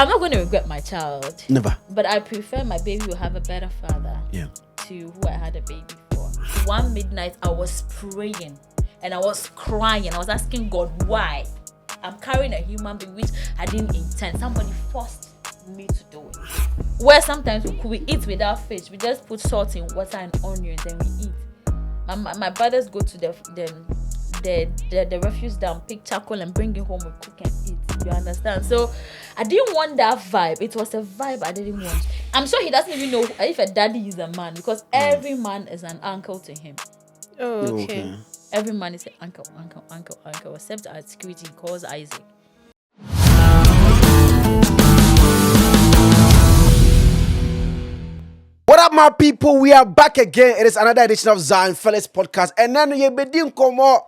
I'm not going to regret my child. Never. But I prefer my baby will have a better father. Yeah. To who I had a baby for. One midnight, I was praying and I was crying. I was asking God why. I'm carrying a human being which I didn't intend. Somebody forced me to do it. Where sometimes we eat without fish. We just put salt in water and onions and we eat. My brothers go to the refuse dump, pick charcoal and bring it home and cook and eat. You understand? So I didn't want that vibe. It was a vibe I didn't want. I'm sure he doesn't even know if a daddy is a man because every man is an uncle to him. Oh, okay. Every man is an uncle, except at security he calls Isaac. What up, my people? We are back again. It is another edition of Zionfelix Podcast. And then you begin como.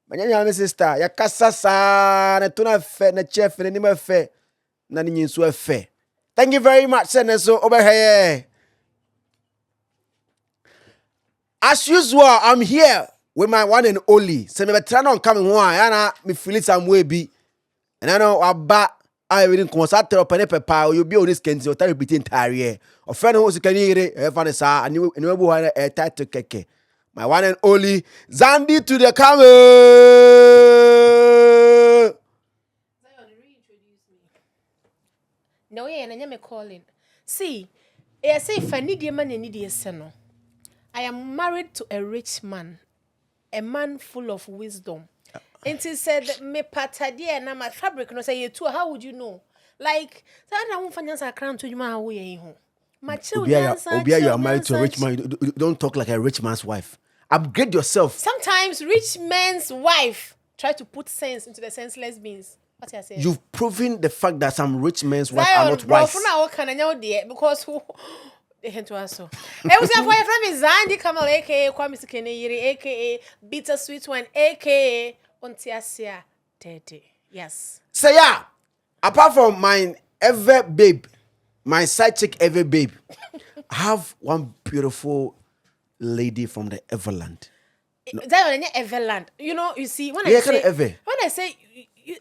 My sister, ya kasa sa na tuna fe na chef na nima fe na ni nso fe. Thank you very much, sir. So over here. As usual, I'm here with my one and only. So me try on coming one. Yana me feel it some way be. And I know about I didn't come out to open papa. You be on this kenzi or repeating tire. Or friend who's can hear it. Everyone is and you know a title keke. My one and only Xandy to the Kamel. Zion, reintroduce me. No, yeah, and I'm calling. See, I say if I need a man, I need a son. I am married to a rich man, a man full of wisdom. And he said, "Me patadi and I'm a fabric." No say you too. How would you know? Like, I don't finance a crown to you, my way home. My children, you are married to a rich man. You don't talk like a rich man's wife. Upgrade yourself. Sometimes rich men's wife try to put sense into the senseless beings. What you saying? You've proven the fact that some rich men's wives are not wise. Because who they hint to us so. It was your friend is Xandy Kamel, aka Kwame Keneyiri, aka Bittersweet One, aka Ontiasia Tete. Yes. So yeah, apart from my ever babe, my side chick ever babe, I have one beautiful lady from the Everland. That Everland. You know, you see when Yeah, I say ever. when I say you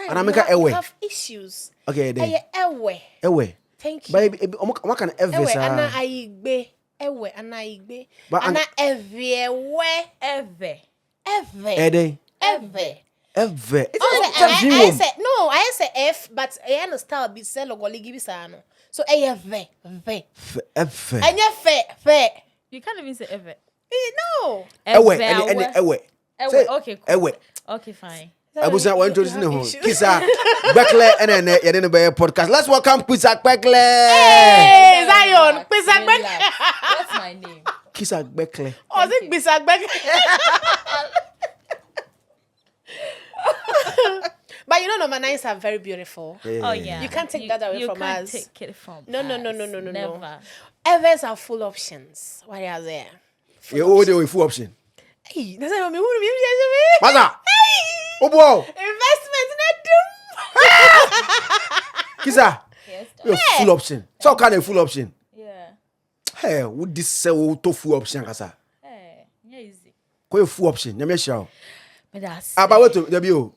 And I make her away. have issues. Okay, then. Away. Thank you. Baby, what can ever Ewe say? ana aigbe. Ewe ana aigbe. But Ana ewe. Ede. Ever. It's a dream. I say no, I say F, but I understand be sell or give no. So ve. Ever. Anya fe. You can't even say ever. No. Ewe. Okay, cool. Ewe. Okay, fine. I was not introducing him. Kisa Gbekle and then you didn't buy a podcast. Let's welcome Kisa Gbekle. Hey, Zion. Kisa Gbekle. What's my name? Kisa Gbekle. Oh, is it Kisa Gbekle? But you know, number 9s are very beautiful. Oh yeah. You can't take that away from us. You can't take it from No. Never. No. Evers are full options. What are there? You owe the full option. Hey, that's what I mean. What's that? Hey! Oh, boy. Investment in Kisa. Yes, You're full option. So kind of full option. yeah. Hey, would this say to full option, Kasa? Hey, yeah, easy. Go full option. Let me show. But that's But wait to W.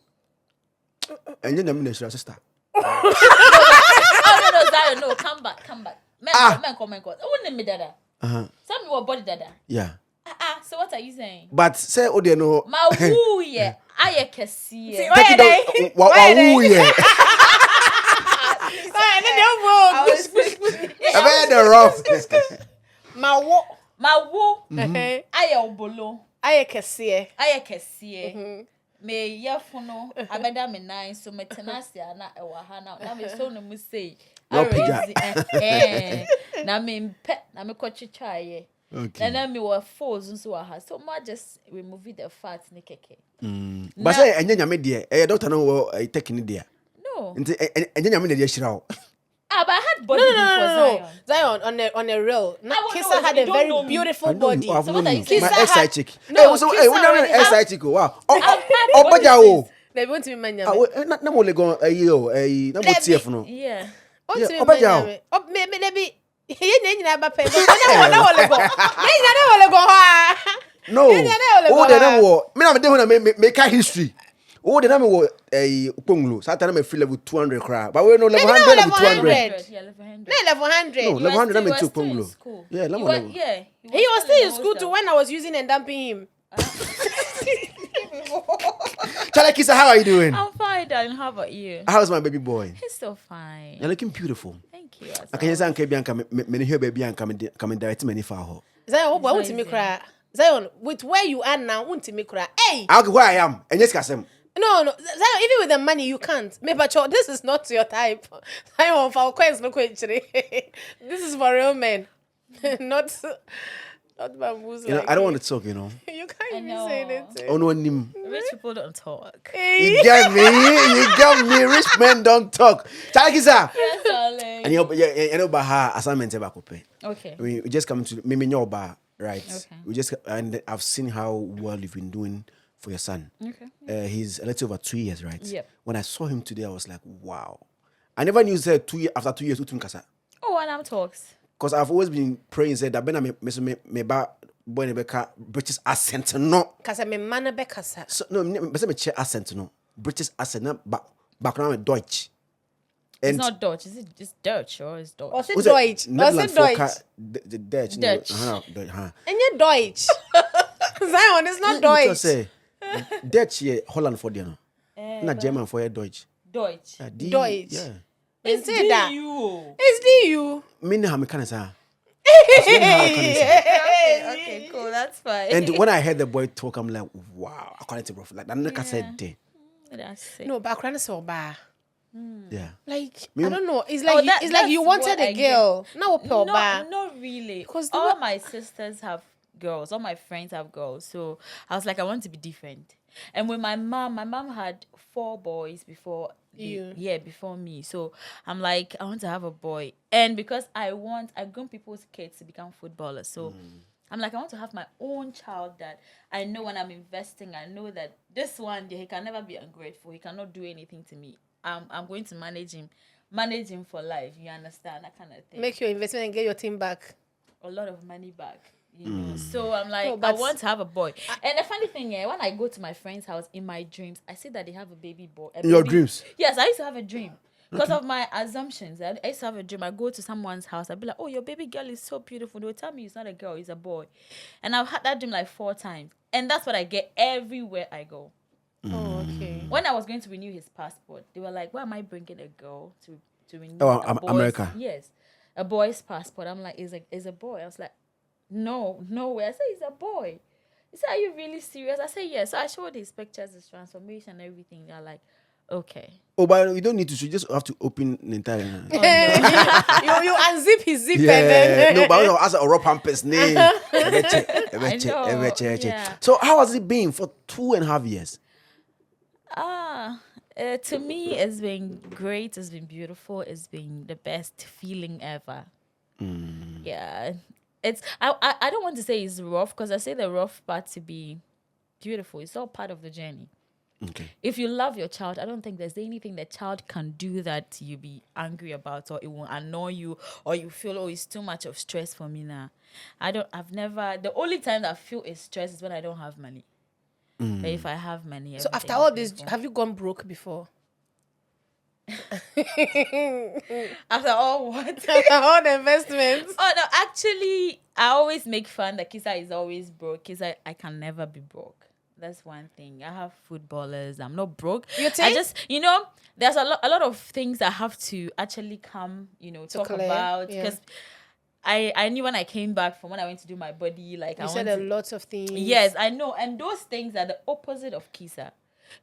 And then I'm sister. oh no, Zion, no, come back. Man, come. Wouldn't me dada. Some me body dada. Yeah. So what are you saying? But say oh dear no. Ma woo yeah. I can see. Why are they? Wow, yeah. I the rough. Ma wo. I obolo. I kesiye. I kesiye. Me yefuno abeda me nine so me tenasia na ewa ha na me so no mu say. No pija. Na me pet na me kwachicha ye. Okay. And then me were fours and so ha. So ma just remove the fat ni keke. But say enya nyame de e doctor no taking it there. No. Enya nyame de shirawo. But I had body before Zion on a real. Kisa had a very beautiful body. So what are you saying? My side chick. No, so when I'm side chick, wow. Oh, Obaja. They want to be manya. Na mo le gon na mo TF no. Yeah. Obaja. Oh, maybe ye nyina ba pe. Na wole go. Ye nyina wole go ha. No. Oh, they don't. Me na me dey when I make history. Oh, the name was a Punglu. Saturday, I feel level 200 crab. But we know level Maybe 100, not level level 200. 100. Yeah, level 100. No, level 100. No, level 100, I'm in two still in Punglu. school. Yeah, level You 100. were- Yeah. He was still in the school too hostel. when I was using and dumping him. Charlie Kisa, how are you doing? I'm fine, darling. How about you? How's my baby boy? He's so fine. You're looking beautiful. Thank you. I can say, "Baby, I'm coming here, baby, I'm coming direct many far." Zion, what won't It's me not cry? Zion, with where you are now, won't me cry? Hey! I'll go where I am, and yes, Kasem. No, Zion, even with the money, you can't. Maybe this is not your type. Zion, for coins, no question. This is for real men, not bamboos. You know, like I don't want to talk. You know, You can't I even know. say anything. oh no, Nim. Rich people don't talk. You get me. You get me. Rich men don't talk. Charlie Kisa. Yes, darling. And you know, Baha assignment about pay. Okay. We just come to me your bar, right? Okay. We just and I've seen how well you've been doing for your son. Okay. He's a little over 2 years, right? Yep. When I saw him today, I was like, wow. I never knew said 2 years after 2 years kasa. Oh, and I'm talks. Because I've always been praying said that Ben me ba boy nebeka British accent no. Kasa me mana be kasa. So no me che accent no. British accent na background Deutsch. It's not Dutch. Is it just Dutch or is Dutch? Was it Deutsch? Was it Deutsch? The Dutch. Dutch. And you're Deutsch. Zion, it's not Deutsch. Say Dutch here Holland for there no. Not German for here Deutsch. Deutsch. Deutsch. Yeah. It's that. you. It's DU. Me how me can say. Okay, cool. That's fine. And when I heard the boy talk, I'm like, wow, I call it rough. Like that, I said, day. That's it. No, background is so bad. Yeah. Like Me- I don't know. It's Oh, like that- it's like that's you wanted what a I girl. Now No, bad. not really. Because the all way- my sisters have girls. All my friends have girls. So I was like, I want to be different. And with my mom had 4 boys before You. Yeah, before me. So I'm like, I want to have a boy. And because I groom people's kids to become footballers. So I'm like, I want to have my own child that I know when I'm investing, I know that this one, he can never be ungrateful. He cannot do anything to me. I'm going to manage him for life. You understand? That kind of thing. Make your investment and get your team back. A lot of money back. You know? So I'm like, No, I but- want to have a boy. And the funny thing, when I go to my friend's house in my dreams, I see that they have a baby boy. In your dreams? Yes, I used to have a dream. Because of my assumptions. I used to have a dream. I go to someone's house. I'd be like, oh, your baby girl is so beautiful. They will tell me it's not a girl, it's a boy. And I've had that dream like 4 times. And that's what I get everywhere I go. Oh, okay. When I was going to renew his passport, they were like, why am I bringing a girl to renew Oh, a boy's, America. Yes. A boy's passport. I'm like, it's a boy. I was like, no way. I said, it's a boy. He said, are you really serious? I said, yes. So I showed his pictures, his transformation, and everything. They're like, okay. Oh, but you don't need to. You just have to open the entire. you unzip his zip and Yeah. then No, but I ask a raw pampers name. know, yeah. So how has it been for 2.5 years? To me, it's been great. It's been beautiful. It's been the best feeling ever. Yeah. I don't want to say it's rough because I say the rough part to be beautiful. It's all part of the journey. Okay. If you love your child, I don't think there's anything the child can do that you be angry about or it will annoy you or you feel, oh, it's too much of stress for me now. The only time that I feel is stress is when I don't have money. But if I have money, so everything after is all this, beautiful. have you gone broke before? After all what? After all the investments. Oh no, actually, I always make fun that Kisa is always broke. Kisa, I can never be broke. That's one thing. I have footballers. I'm not broke. You I think? just, there's a lot of things I have to actually come, talk clear, about yeah. because I knew when I came back from when I went to do my body, like You I said want a to, lot of things. yes, I know, and those things are the opposite of Kisa.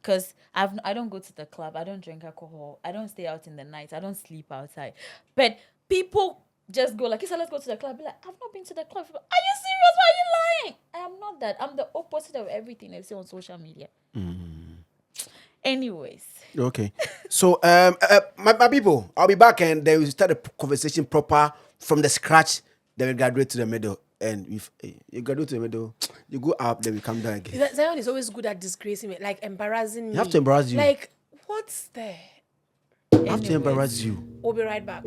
Because I don't go to the club, I don't drink alcohol, I don't stay out in the night, I don't sleep outside. But people just go like, Kisa, let's go to the club. Be like, I've not been to the club. Are you serious? Why are you lying? I am not that. I'm the opposite of everything they say on social media. Anyways. Okay. So, my people, I'll be back and then we start the conversation proper from the scratch. Then we graduate to the middle. And if you graduate to the middle, you go up, then we come down again. Zion is always good at disgracing me, like embarrassing me. You have to embarrass you. Like, what's there? I have to embarrass you. We'll be right back.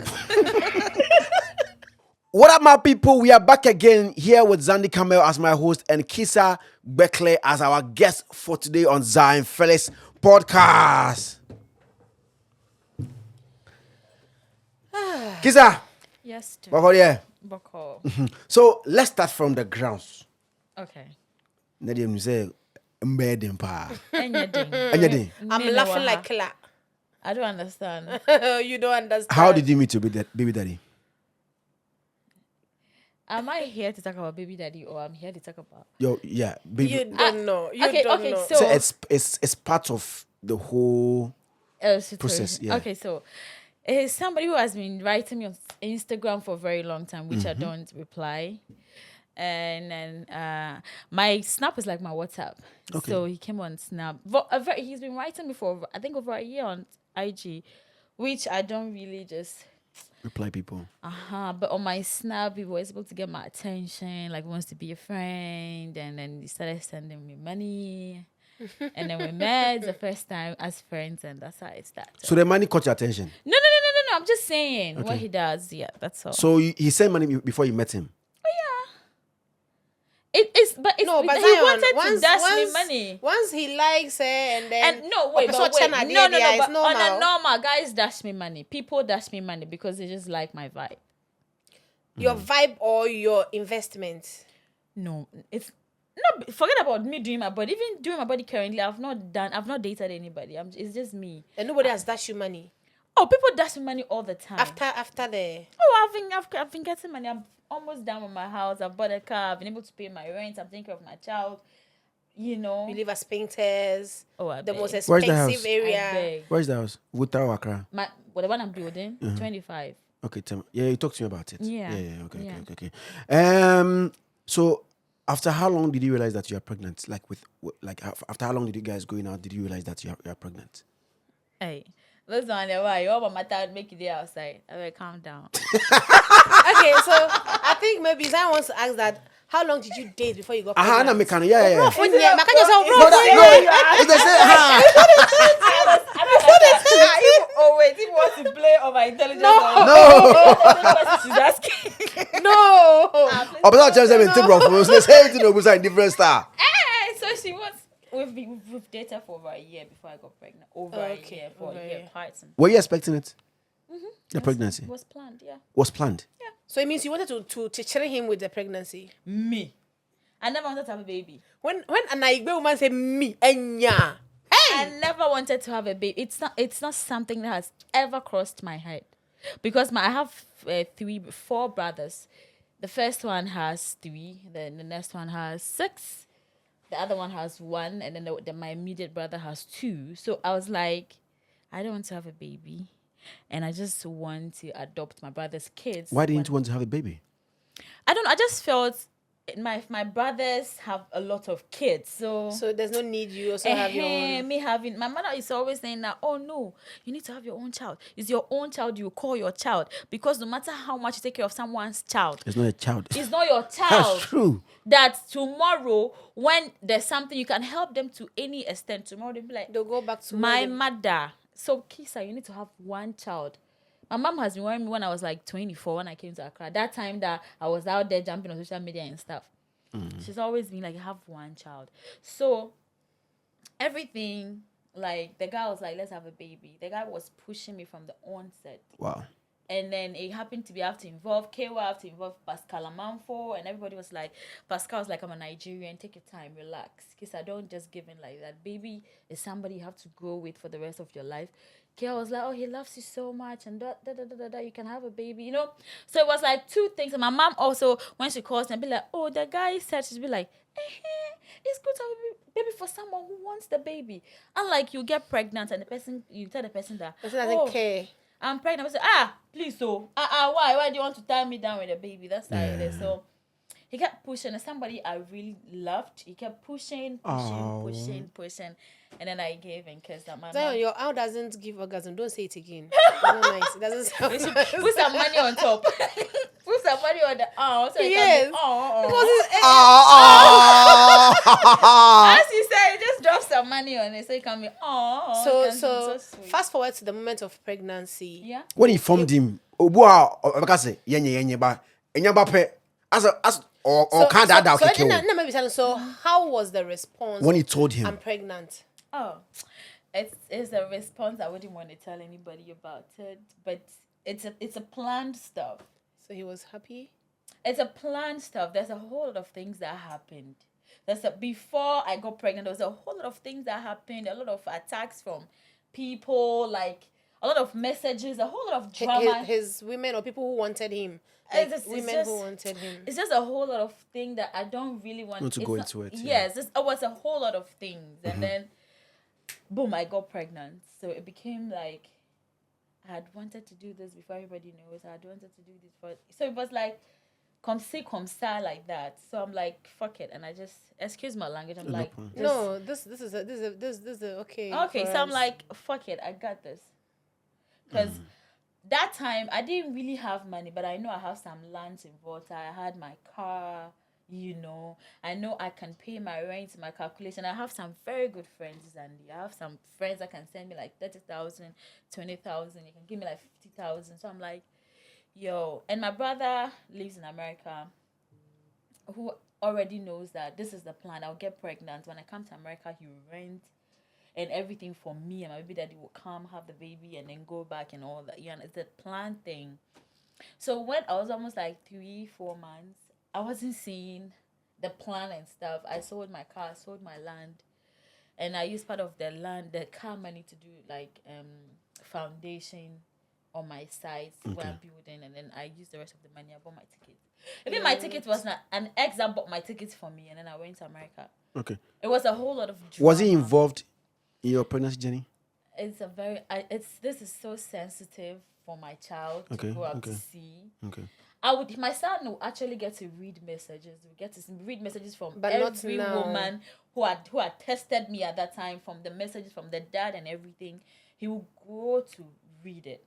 What up, my people? We are back again here with Xandy Kamel as my host and Kisa Gbekle as our guest for today on Zionfelix Podcast. Kisa. Yes, too. Yeah. Boko. So let's start from the grounds. Okay. Nadia say embedding pa. Anything. I'm laughing like killer. I don't understand. You don't understand. How did you meet your baby daddy? Am I here to talk about baby daddy or I'm here to talk about? Baby. You don't know. You okay, don't okay, know. so it's part of the whole process. Yeah. Okay, so it's somebody who has been writing me on Instagram for a very long time, which I don't reply. And then my Snap is like my WhatsApp. Okay. So he came on Snap. He's been writing me for, I think, over a year on IG, which I don't really just reply people. But on my Snap, he was able to get my attention, like wants to be a friend, and then he started sending me money. And then we met the first time as friends, and that's how it started. So the money caught your attention? No. I'm just saying what he does. Yeah, that's all. So he sent money before you met him? But he Zion, wanted to dash me money. Once he likes her and then... And no, but but on a normal, guys dash me money. People dash me money because they just like my vibe. Your vibe or your investment? No, it's... No, forget about me doing my body. Even doing my body currently, I've not dated anybody. It's just me. And nobody has dashed you money? Oh, people dash me money all the time. After the... Oh, I've been getting money. I'm almost done with my house. I've bought a car. I've been able to pay my rent. I'm taking care of my child. You know. You live at Painters. Oh, I the beg. most Where's the expensive house? area. Where's the house? Wuta Accra? The one I'm building, 25. Okay, tell me. Yeah, you talked to me about it. Yeah. Okay. So after how long did you realize that you are pregnant? After how long did you guys going out? Did you realize that you are pregnant? Hey, listen, why you about my child make it there outside? I will calm down. Okay, so I think maybe Zion wants to ask that. How long did you date before you got pregnant? Yeah. It's they say, Oh wait, he wants to play on my intelligence. No. She's asking. No. But I'll tell you something different star. So she wants. We've dated for over a year before I got pregnant. Over a year, for a year. Were you expecting it? The pregnancy was planned, yeah. Was planned. Yeah. So it means you wanted to cheer him with the pregnancy. Me. I never wanted to have a baby. When an Igbo woman say me, enya. I never wanted to have a baby. It's not something that has ever crossed my head, because I have 4 brothers. The first one has 3, then the next one has 6, the other one has 1, and then my immediate brother has 2. So I was like, I don't want to have a baby, and I just want to adopt my brother's kids. Why didn't you want to have a baby? I don't know. I just felt my brothers have a lot of kids, so there's no need you also have your own. My mother is always saying that, oh no, you need to have your own child. It's your own child you call your child, because no matter how much you take care of someone's child, it's not a child. It's not your child. That's true. That tomorrow, when there's something you can help them to any extent, tomorrow they'll be like, they'll go back to my mother. So Kisa, you need to have one child. My mom has been worrying me when I was like 24 when I came to Accra. That time that I was out there jumping on social media and stuff. She's always been like, you have one child. So everything, like the guy was like, let's have a baby. The guy was pushing me from the onset. Wow. And then it happened to be I have to involve Kewa, I have to involve Pascal Amanfo, and everybody was like, Pascal was like, I'm a Nigerian, take your time, relax. Because I don't just give in like that. Baby is somebody you have to grow with for the rest of your life. Kewa was like, oh, he loves you so much, and you can have a baby, you know? So it was like 2 things. And my mom also, when she calls and be like, oh, the guy said, she'd be like, it's good to have a baby for someone who wants the baby. Unlike you get pregnant and you tell the person that, person doesn't care. I'm pregnant. I say, please, so why do you want to tie me down with a baby? That's how it is. So he kept pushing. And somebody I really loved, he kept pushing, and then I gave and kissed that man. Zion, your aunt doesn't give orgasm. Don't say it again. It's not nice. It doesn't sound nice. Put some money on top. Put some money on the so yes. Because it's as you said, just drop some money on it so it can be so fast forward to the moment of pregnancy. Yeah. When he formed him, So how was the response when he told him? I'm pregnant? Oh, It's a response I wouldn't want to tell anybody about it, but it's a planned stuff. So he was happy? It's a planned stuff. There's a whole lot of things that happened. Before I got pregnant, there was a whole lot of things that happened, a lot of attacks from people, like a lot of messages, a whole lot of drama. His women or people who wanted him. Like who wanted him. It's just a whole lot of things that I don't really want to go into it. Yes, it was a whole lot of things. And then, boom, I got pregnant. So it became like, I had wanted to do this before everybody knows. I had wanted to do this so it was like, conceive, like that. So I'm like, fuck it. And I just, excuse my language, I'm like, no, this is okay. Okay, so I'm like, fuck it, I got this. Because that time, I didn't really have money, but I know I have some lands in Volta. I had my car, I know I can pay my rent, my calculation. I have some very good friends, Xandy. I have some friends that can send me like 30,000, 20,000. You can give me like 50,000. So I'm like, yo. And my brother lives in America, who already knows that this is the plan. I'll get pregnant. When I come to America, he will rent and everything for me, and my baby daddy will come, have the baby, and then go back and all that. Yeah, it's a plan thing. So when I was almost like 3-4 months, I wasn't seeing the plan and stuff. I sold my car, sold my land, and I used part of the car money to do like foundation on my sites where I'm building, and then I used the rest of the money. I bought my ticket. Even my ticket was not an ex that bought my tickets for me, and then I went to America. Okay. It was a whole lot of drama. Was he involved in your pregnancy journey? It's a very this is so sensitive for my child to go out to see. Okay. My son will actually get to read messages. We get to read messages from every woman who had tested me at that time, from the messages from the dad and everything. He will go to read it.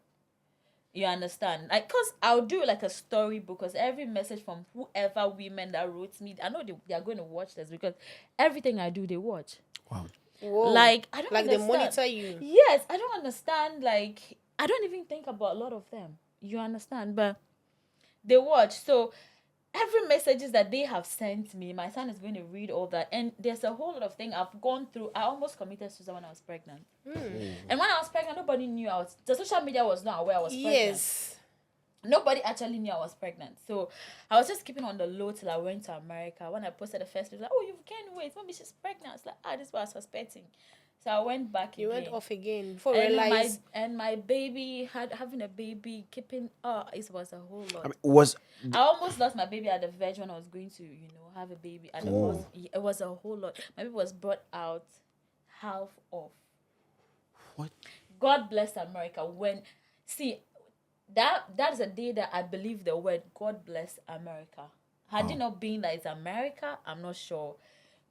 You understand? Like, cause I'll do like a storybook, because every message from whoever women that wrote me, I know they are going to watch this, because everything I do, they watch. Wow. Whoa. Like, I don't like understand. They monitor you. Yes, I don't understand. Like, I don't even think about a lot of them. You understand? But they watch. So every messages that they have sent me, my son is going to read all that. And there's a whole lot of things I've gone through. I almost committed suicide when I was pregnant. And when I was pregnant, nobody knew the social media was not aware I was pregnant. Yes. Nobody actually knew I was pregnant. So I was just keeping on the low till I went to America. When I posted the first video, like, oh, you can't wait. Maybe she's pregnant. It's like, this is what I was suspecting. So I went back again. You went off again before realized. And my baby, having a baby, it was a whole lot. I I almost lost my baby at the verge when I was going to, have a baby. And it was a whole lot. My baby was brought out half off. What? God bless America. That is a day that I believe the word God bless America. Had it not been that it's America, I'm not sure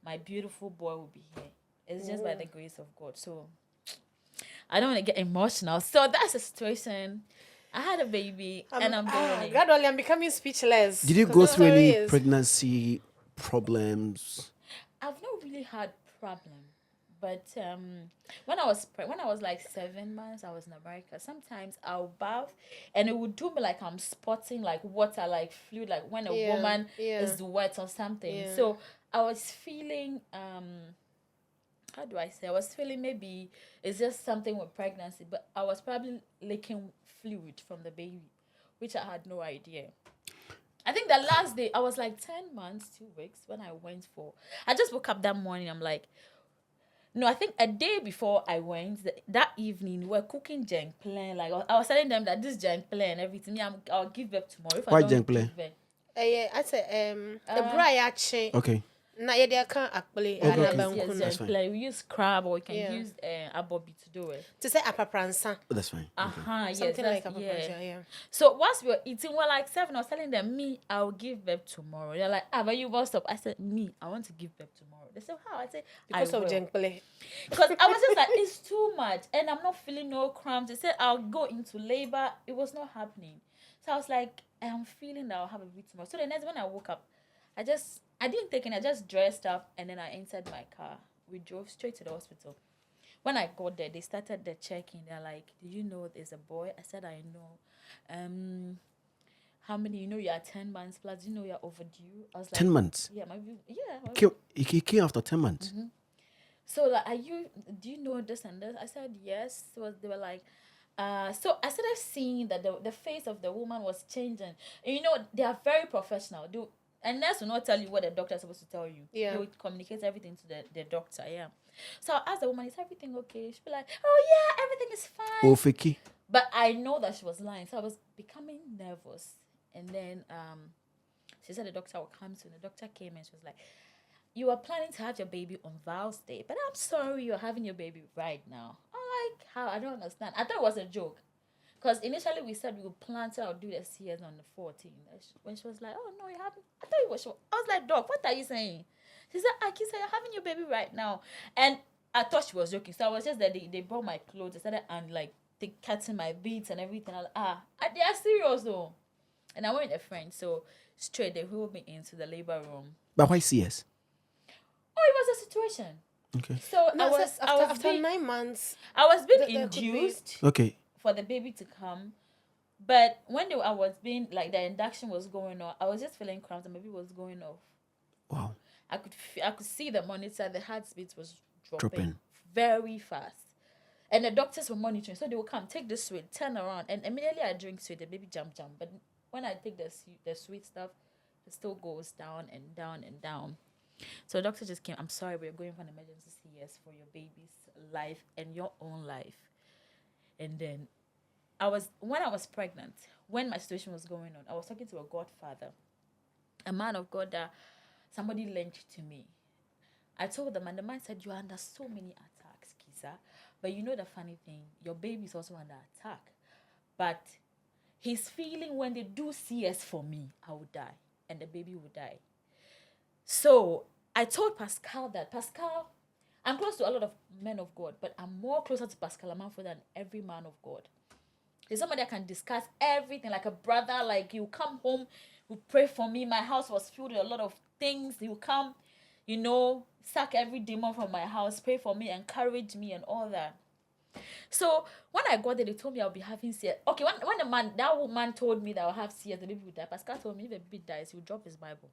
my beautiful boy will be here. It's just by the grace of God. So I don't want to get emotional. So that's the situation. I had a baby and I'm doing it. Gradually, I'm becoming speechless. Did you go through any pregnancy problems? I've not really had problems. But when I was like 7 months, I was in America. Sometimes I'll bath, and it would do me like I'm spotting like water, like fluid, like when a woman is wet or something. Yeah. So I was feeling how do I say? I was feeling maybe it's just something with pregnancy, but I was probably leaking fluid from the baby, which I had no idea. I think the last day I was like 10 months, 2 weeks when I went for. I just woke up that morning. I'm like. No, I think a day before I went, that evening, we were cooking Zionfelix. Like, I was telling them that this Zionfelix and everything, I'll give birth tomorrow. Why Zionfelix? I said, the braai. Okay. Na yede aka akpele Zionfelix. We use crab, or we can use abobi to do it. To say apapransa. Oh, that's fine. Yes. Something like apapransa, yeah. So once we were eating, we're like 7. I was telling them, I'll give birth tomorrow. They're like, but you won't stop. I said, I want to give birth tomorrow. They said, how? I said, because of Zionfelix. Because I was just like, it's too much. And I'm not feeling no cramps. They said, I'll go into labor. It was not happening. So I was like, I'm feeling that I'll have a baby tomorrow. So the next when I woke up, I didn't take it. I just dressed up and then I entered my car. We drove straight to the hospital. When I got there, they started the checking. They're like, "Do you know there's a boy?" I said, "I know." How many? You are 10 months plus. You know you're overdue. I was like, 10 months. Yeah, He came after 10 months. Mm-hmm. So like, do you know this and this? I said yes. So they were like, so I started seeing that the face of the woman was changing. And you know, they are very professional. And nurse will not tell you what the doctor is supposed to tell you. Yeah. They will communicate everything to the doctor, yeah. So I asked the woman, is everything okay? She'll be like, oh yeah, everything is fine. Oh, Fiki. But I know that she was lying, so I was becoming nervous. And then she said the doctor would come soon. The doctor came and she was like, you are planning to have your baby on Val's Day, but I'm sorry you're having your baby right now. I'm like, how? I don't understand. I thought it was a joke. Because initially we said we would plan to do the CS on the 14th. When she was like, oh no, you haven't. I thought it was. I was like, Doc, what are you saying? She said, Kisa, you're having your baby right now. And I thought she was joking. So I was just there. They brought my clothes. They started and like they cutting my beads and everything. I was like, they are serious though. And I went with a friend. So straight they wheeled me into the labor room. But why CS? Oh, it was a situation. Okay. So No, after being, 9 months. I was being there could be- induced Okay. for the baby to come. But when I was being, like, the induction was going on, I was just feeling cramps and baby was going off. Wow. I could see the monitor, the heartbeat was dropping Dropping. very fast. And the doctors were monitoring. So they would come, take the sweet, turn around. And immediately I drink sweet, the baby jump. But when I take the sweet stuff, it still goes down and down and down. So the doctor just came, I'm sorry, we're going for an emergency CS for your baby's life and your own life. And then when I was pregnant, when my situation was going on, I was talking to a godfather, a man of God that somebody lent to me. I told them, and the man said, you're under so many attacks, Kisa. But you know the funny thing, your baby is also under attack. But he's feeling when they do CS for me, I will die. And the baby will die. So I told Pascal that, Pascal, I'm close to a lot of men of God, but I'm more closer to Pascal Amanfo than every man of God. He's somebody I can discuss everything, like a brother. Like, he'll come home, he'll pray for me. My house was filled with a lot of things. He'll come, sack every demon from my house, pray for me, encourage me and all that. So when I got there, they told me I'll be having CS. Okay, when that woman told me that I'll have CS, the baby would die. Pascal told me if the baby dies, he'll drop his Bible.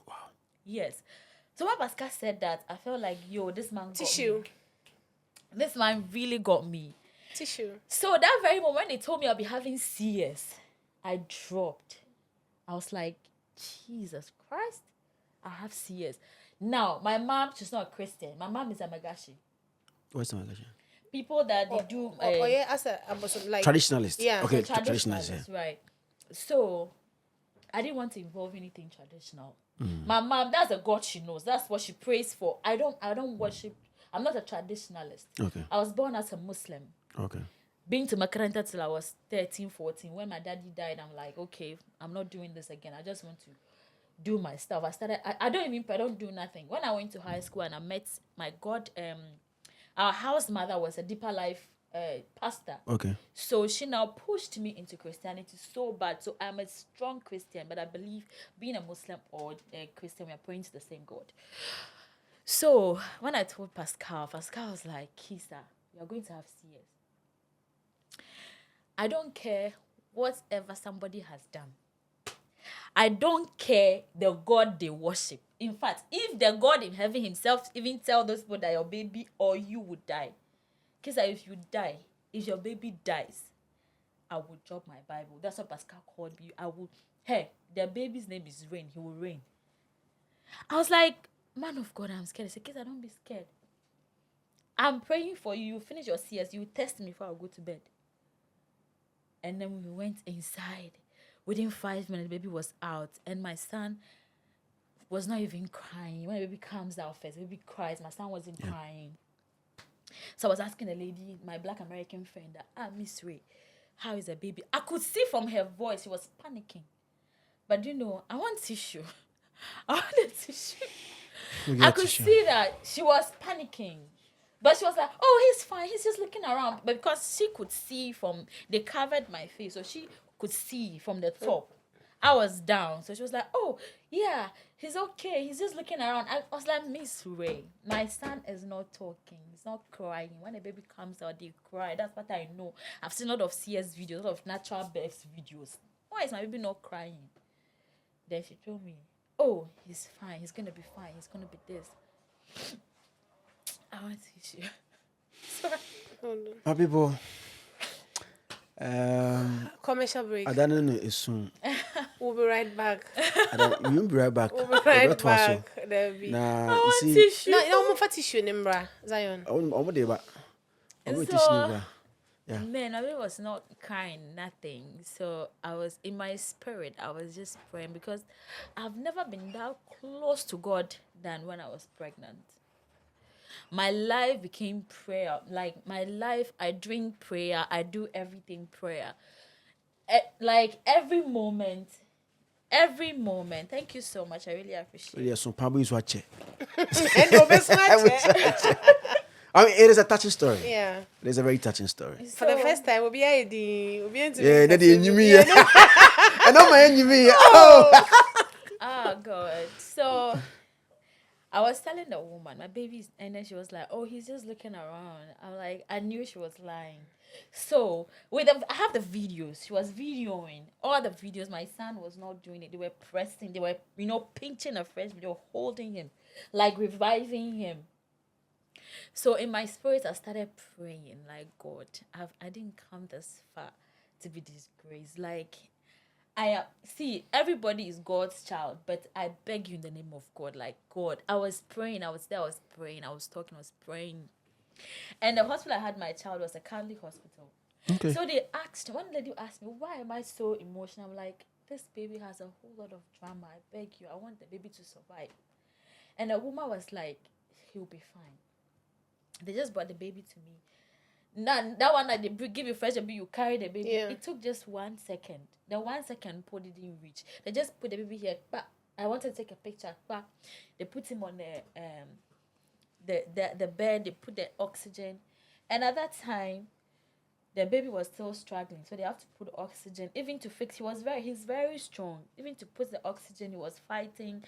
Wow. Yes. So when Pascal said that, I felt like, this man got Tissue. me. This man really got me. Tissue. So that very moment when they told me I'll be having CS, I dropped. I was like, Jesus Christ, I have CS. Now, my mom, she's not a Christian. My mom is a Magashi. What's the matter? People that they do... yeah, as a Muslim, like... Traditionalist. Yeah. Okay, So traditionalist. Yeah. right. So, I didn't want to involve anything traditional. My mom, that's a God she knows. That's what she prays for. I don't worship. I'm not a traditionalist. Okay. I was born as a Muslim. Okay. Being to Makaranta till I was 13, 14. When my daddy died, I'm like, okay, I'm not doing this again. I just want to do my stuff. I don't do nothing. When I went to high school and I met my God, our house mother was a Deeper Life pastor. Okay. So she now pushed me into Christianity so bad. So I'm a strong Christian, but I believe being a Muslim or a Christian, we are praying to the same God. So when I told Pascal was like, Kisa, you're going to have CS. I don't care whatever somebody has done. I don't care the God they worship. In fact, if the God in heaven himself even tell those people that your baby or you would die, Kisa, if you die, if your baby dies, I will drop my Bible. That's what Pascal called me. The baby's name is Rain. He will reign. I was like, man of God, I'm scared. I said, Kisa, don't be scared. I'm praying for you. You finish your CS. You test me before I go to bed. And then we went inside. Within 5 minutes, the baby was out. And my son was not even crying. When the baby comes out first, the baby cries. My son wasn't crying. So I was asking the lady, my Black American friend, Miss Ray, how is the baby? I could see from her voice, she was panicking. But I want tissue. I want a tissue. I could see that she was panicking. But she was like, oh, he's fine. He's just looking around. But because she could see they covered my face. So she could see from the top. I was down. So she was like, oh, yeah, he's okay. He's just looking around. I was like, Miss Ray, my son is not talking. He's not crying. When a baby comes out, they cry. That's what I know. I've seen a lot of CS videos, a lot of natural birth videos. Why is my baby not crying? Then she told me, oh, he's fine. He's going to be fine. He's going to be this. I want tissue. Sorry. Oh, no. My people. Commercial break. I don't know it's soon. We'll be right back. We'll be right back. We'll be right back. There be. Nah, I you want see, tissue. No, I'm for tissue, Nimbra. Zion. I'm day back. I'm going to So- teach you. Yeah. Man, I was not crying, nothing. So I was in my spirit. I was just praying because I've never been that close to God than when I was pregnant. My life became prayer. Like my life, I drink prayer. I do everything prayer. Like every moment. Thank you so much. I really appreciate it. Yeah, so probably is watching. Yeah. I mean, it is a touching story. Yeah. It is a very touching story. For the first time, we'll be into Yeah, that is me. I know my enemy. Oh God. So I was telling the woman, my baby's, and then she was like, "Oh, he's just looking around." I'm like, I knew she was lying. So I have the videos. She was videoing all the videos. My son was not doing it. They were pressing. They were, pinching a fresh video, holding him, like reviving him. So in my spirit, I started praying, like, God, I didn't come this far to be disgraced. Like, everybody is God's child, but I beg you in the name of God, like, God, I was praying, I was praying, I was talking, I was praying. And the hospital I had my child was a Catholic hospital. Okay. So they asked, one lady asked me, why am I so emotional? I'm like, this baby has a whole lot of drama. I beg you, I want the baby to survive. And the woman was like, he'll be fine. They just brought the baby to me. Now, that one that they give you fresh baby, you carry the baby. Yeah. It took just 1 second. The 1 second Paul didn't reach. They just put the baby here. But I wanted to take a picture. But they put him on the bed. They put the oxygen, and at that time, the baby was still struggling. So they have to put oxygen. Even to fix, he's very strong. Even to put the oxygen, he was fighting,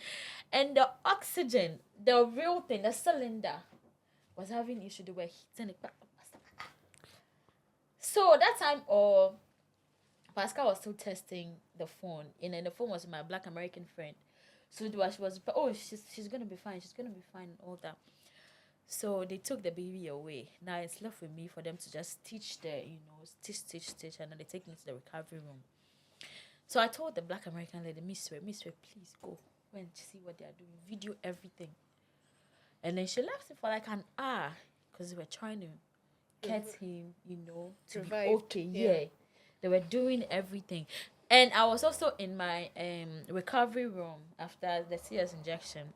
and the oxygen, the real thing, the cylinder, was having issue. They were hitting it. So that time, Pascal was still testing the phone, and then the phone was with my Black American friend. So she was, she's gonna be fine. She's gonna be fine and all that. So they took the baby away. Now it's left with me for them to just teach stitch, and then they take me to the recovery room. So I told the Black American lady, Miss Ray, please go and see what they are doing. Video everything. And then she left it for like an hour because they were trying to get him, to Revived. be okay. Yeah. They were doing everything. And I was also in my recovery room after the CS injection.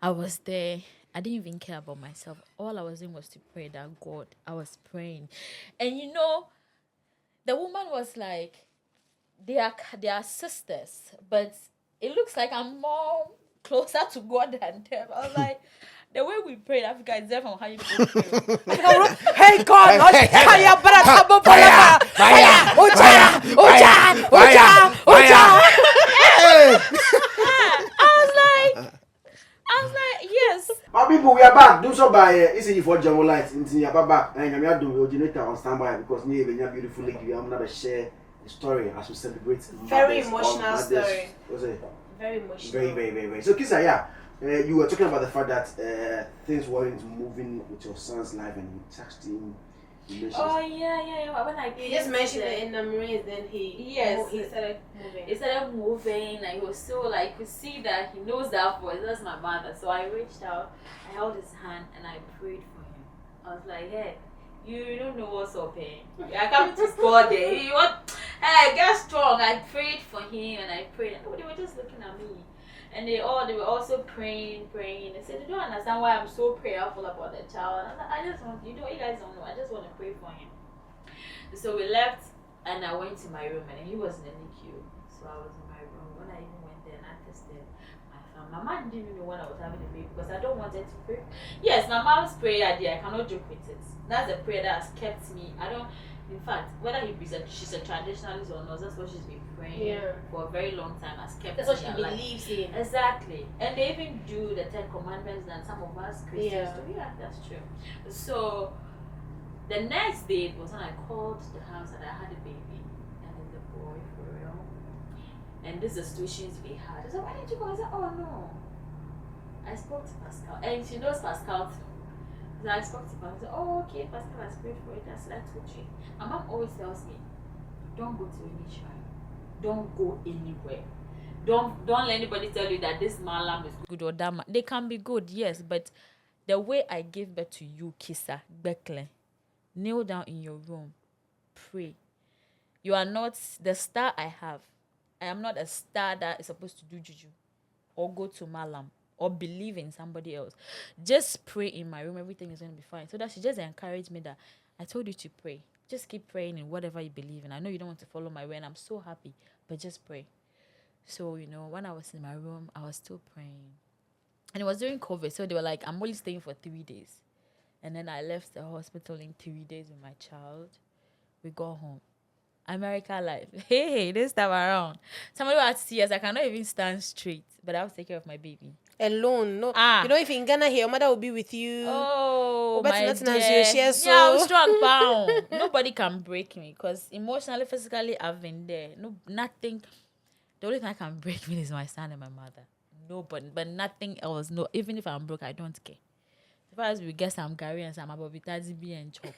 I was there. I didn't even care about myself. All I was doing was to pray that God. I was praying. And the woman was like, they are sisters, but it looks like I'm more closer to God than them. I was like, the way we pray in Africa is different from how you pray. Hey God, I was like, yes. My people, we are back. Do so by ECG for General Lights. Into your back, and we are doing originator on standby because we have beautiful lady. We are going to share the story as we celebrate. Very emotional story. Was it? Very emotional. Very, very, very, very. So, Kisa, you were talking about the fact that things weren't moving with your son's life, and you touched him. Oh yeah. When I You just mentioned it in the Marines, then he started moving. He started moving, and he was so like, you could see that he knows that voice. That's my mother. So I reached out, I held his hand, and I prayed for him. I was like, hey, you don't know what's up, eh? I come to school there. Hey, get strong. I prayed for him, and I prayed, and they were just looking at me. And they were also praying. They said, they don't understand why I'm so prayerful about the child. And I just want, you guys don't know, I just want to pray for him. So we left, and I went to my room, and he was in the NICU. So I was in my room. When I even went there and I tested my family. My mom didn't even know when I was having a baby because I don't want her to pray. Yes, my mom's prayer idea, I cannot joke with it. That's the prayer that has kept me. In fact, whether she's a traditionalist or not, that's what she's been praying for a very long time. Has kept. That's what she believes in. Exactly, and they even do the 10 Commandments that some of us Christians do. Yeah, that's true. So the next day was when I called the house that I had a baby, and then the boy for real. And this is the situations we had. I said, why didn't you go? I said, oh no, I spoke to Pascal, and she knows Pascal too. So I spoke to Pascal. I said, "Oh, okay, Pascal has prayed for it. That's what you." My mom always tells me, "Don't go to any shrine. Don't go anywhere. Don't let anybody tell you that this malam is good or that they can be good, yes, but the way I gave birth to you, Kisa Gbekle, kneel down in your room, pray. You are not the star I have. I am not a star that is supposed to do juju or go to malam or believe in somebody else. Just pray in my room. Everything is going to be fine." So that she just encouraged me that I told you to pray. Just keep praying in whatever you believe in. I know you don't want to follow my way, and I'm so happy, but just pray. So, when I was in my room, I was still praying. And it was during COVID, so they were like, "I'm only staying for 3 days." And then I left the hospital in 3 days with my child. We got home. America life. Hey, this time around. Somebody was tears. I cannot even stand straight, but I have to take care of my baby. Alone, no. If in Ghana here, your mother will be with you. Oh, but my not dear. Yeah, I'm strong, bound. Nobody can break me because emotionally, physically, I've been there. No, nothing. The only thing that can break me is my son and my mother. Nobody, but nothing else. No, even if I'm broke, I don't care. As far as we get some Gary and some Bobby Tazi and chop.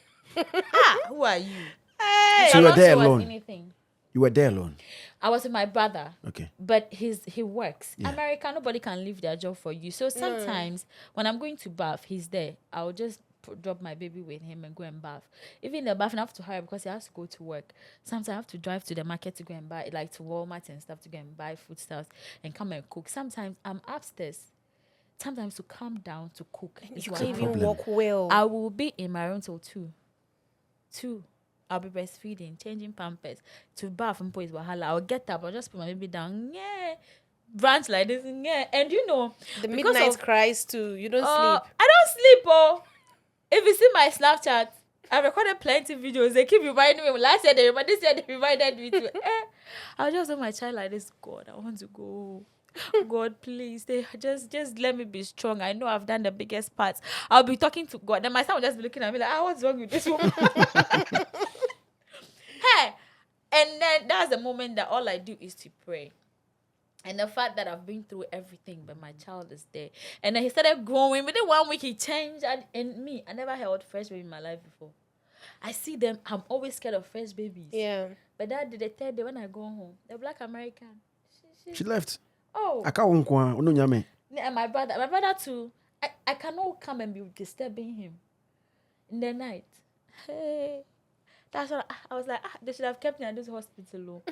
Who are you? Hey. So you were there alone? Anything. You were there alone? I was with my brother. Okay. But he works. Yeah. America, nobody can leave their job for you. So sometimes when I'm going to bath, he's there. I'll just drop my baby with him and go and bath. Even in the bath, I have to hurry because he has to go to work. Sometimes I have to drive to the market to go and buy, like to Walmart and stuff, to go and buy foodstuffs and come and cook. Sometimes I'm upstairs. Sometimes to come down to cook. You can't even walk well. I will be in my room till 2. I'll be breastfeeding, changing pampers. To bath and poise wahala. I'll get up. I'll just put my baby down. Yeah. Branch like this. Yeah. And the midnight cries too. You don't sleep. I don't sleep. Oh. If you see my Snapchat, I recorded plenty of videos. They keep reminding me. Last year they reminded, this year they reminded me too. I'll just tell my child like this. God, I want to go. God, please, just let me be strong. I know I've done the biggest parts. I'll be talking to God. Then my son will just be looking at me like, what's wrong with this woman? Hey, and then that's the moment that all I do is to pray. And the fact that I've been through everything, but my child is there. And then he started growing. Within 1 week, he changed. And me, I never held fresh baby in my life before. I see them. I'm always scared of fresh babies. Yeah. But that the third day when I go home, the Black American. She left. Oh. And my brother too. I cannot come and be disturbing him in the night. Hey. That's what I was like, they should have kept me at this hospital.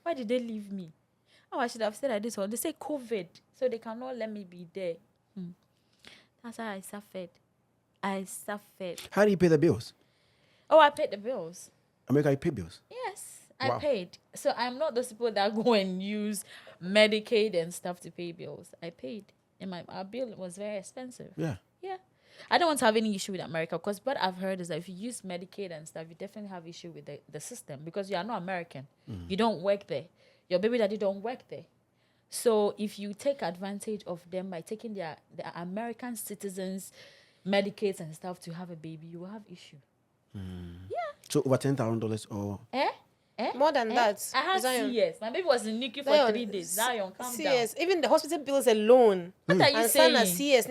Why did they leave me? I should have stayed at this one. They say COVID, so they cannot let me be there. That's how I suffered. How do you pay the bills? Oh, I paid the bills. America, you pay bills? Yes, wow. I paid. So I'm not those people that go and use Medicaid and stuff to pay bills. I paid. And our bill was very expensive. Yeah. Yeah. I don't want to have any issue with America because what I've heard is that if you use Medicaid and stuff, you definitely have issue with the system because you are not American. You don't work there. Your baby daddy don't work there. So if you take advantage of them by taking the American citizens' Medicaids and stuff to have a baby, you will have issue. Yeah. So over $10,000 or? More than that. I had CS. My baby was in NICU for 3 days. Zion, calm CS. Down. Even the hospital bills alone. What are you saying? CS.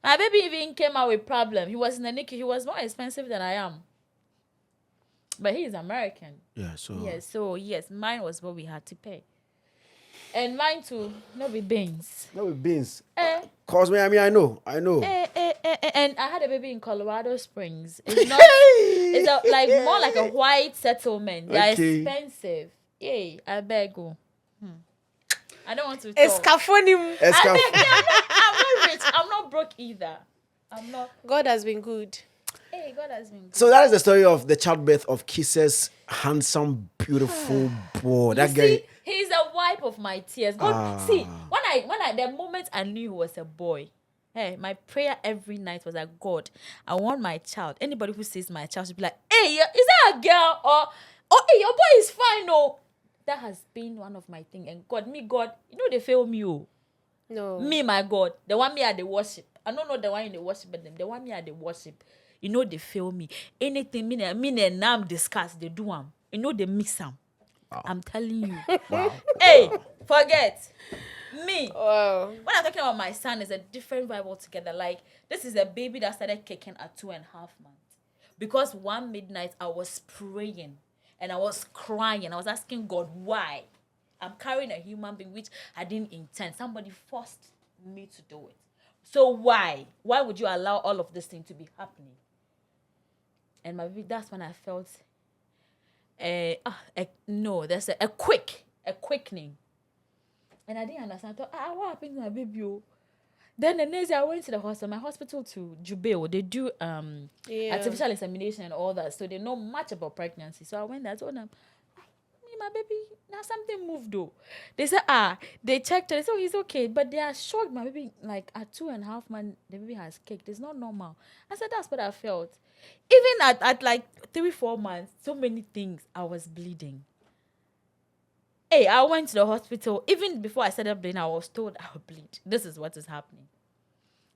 My baby even came out with problem. He was in the NICU. He was more expensive than I am. But he is American. Yeah, so... Yeah, so yes, mine was what we had to pay. And mine too, not with beans. Not with beans. Cause me, I know. And I had a baby in Colorado Springs. It's not... it's more like a white settlement. They're expensive. Yay, I beg you. I don't want to talk. Escaphonim. I'm not rich. I'm not broke either. I'm not. God has been good. Hey, God has been good. So that is the story of the childbirth of Kisa's handsome, beautiful boy. That guy. He's a wipe of my tears. God, see, when I the moment I knew he was a boy, hey, my prayer every night was like, God, I want my child. Anybody who sees my child should be like, hey, is that a girl? Or hey, your boy is fine, no. That has been one of my things. And God, you know they fail me, oh. No. Me, my God. The one me at the worship. I don't know the one in the worship, but them. The one me at the worship. You know they fail me. Anything me and now discuss, they do them. You know they mix them. Wow. I'm telling you. Wow. Hey, forget. Me. Wow. When I'm talking about my son, it's a different vibe altogether. Like, this is a baby that started kicking at 2.5 months. Because one midnight, I was praying and I was crying. I was asking God, why? I'm carrying a human being which I didn't intend. Somebody forced me to do it. So why? Why would you allow all of this thing to be happening? And my baby, that's when I felt, there's a quickening. And I didn't understand. I thought, what happened to my baby? Then the next day I went to the hospital. My hospital to Jubeo, they do artificial insemination and all that. So they know much about pregnancy. So I went there, I told them, my baby, now something moved though. They said, they checked it. They said, he's okay. But they are shocked my baby, like at 2.5 months, the baby has kicked. It's not normal. I said, that's what I felt. Even at like 3-4 months, so many things, I was bleeding. Hey, I went to the hospital. Even before I started bleeding, I was told I would bleed. This is what is happening.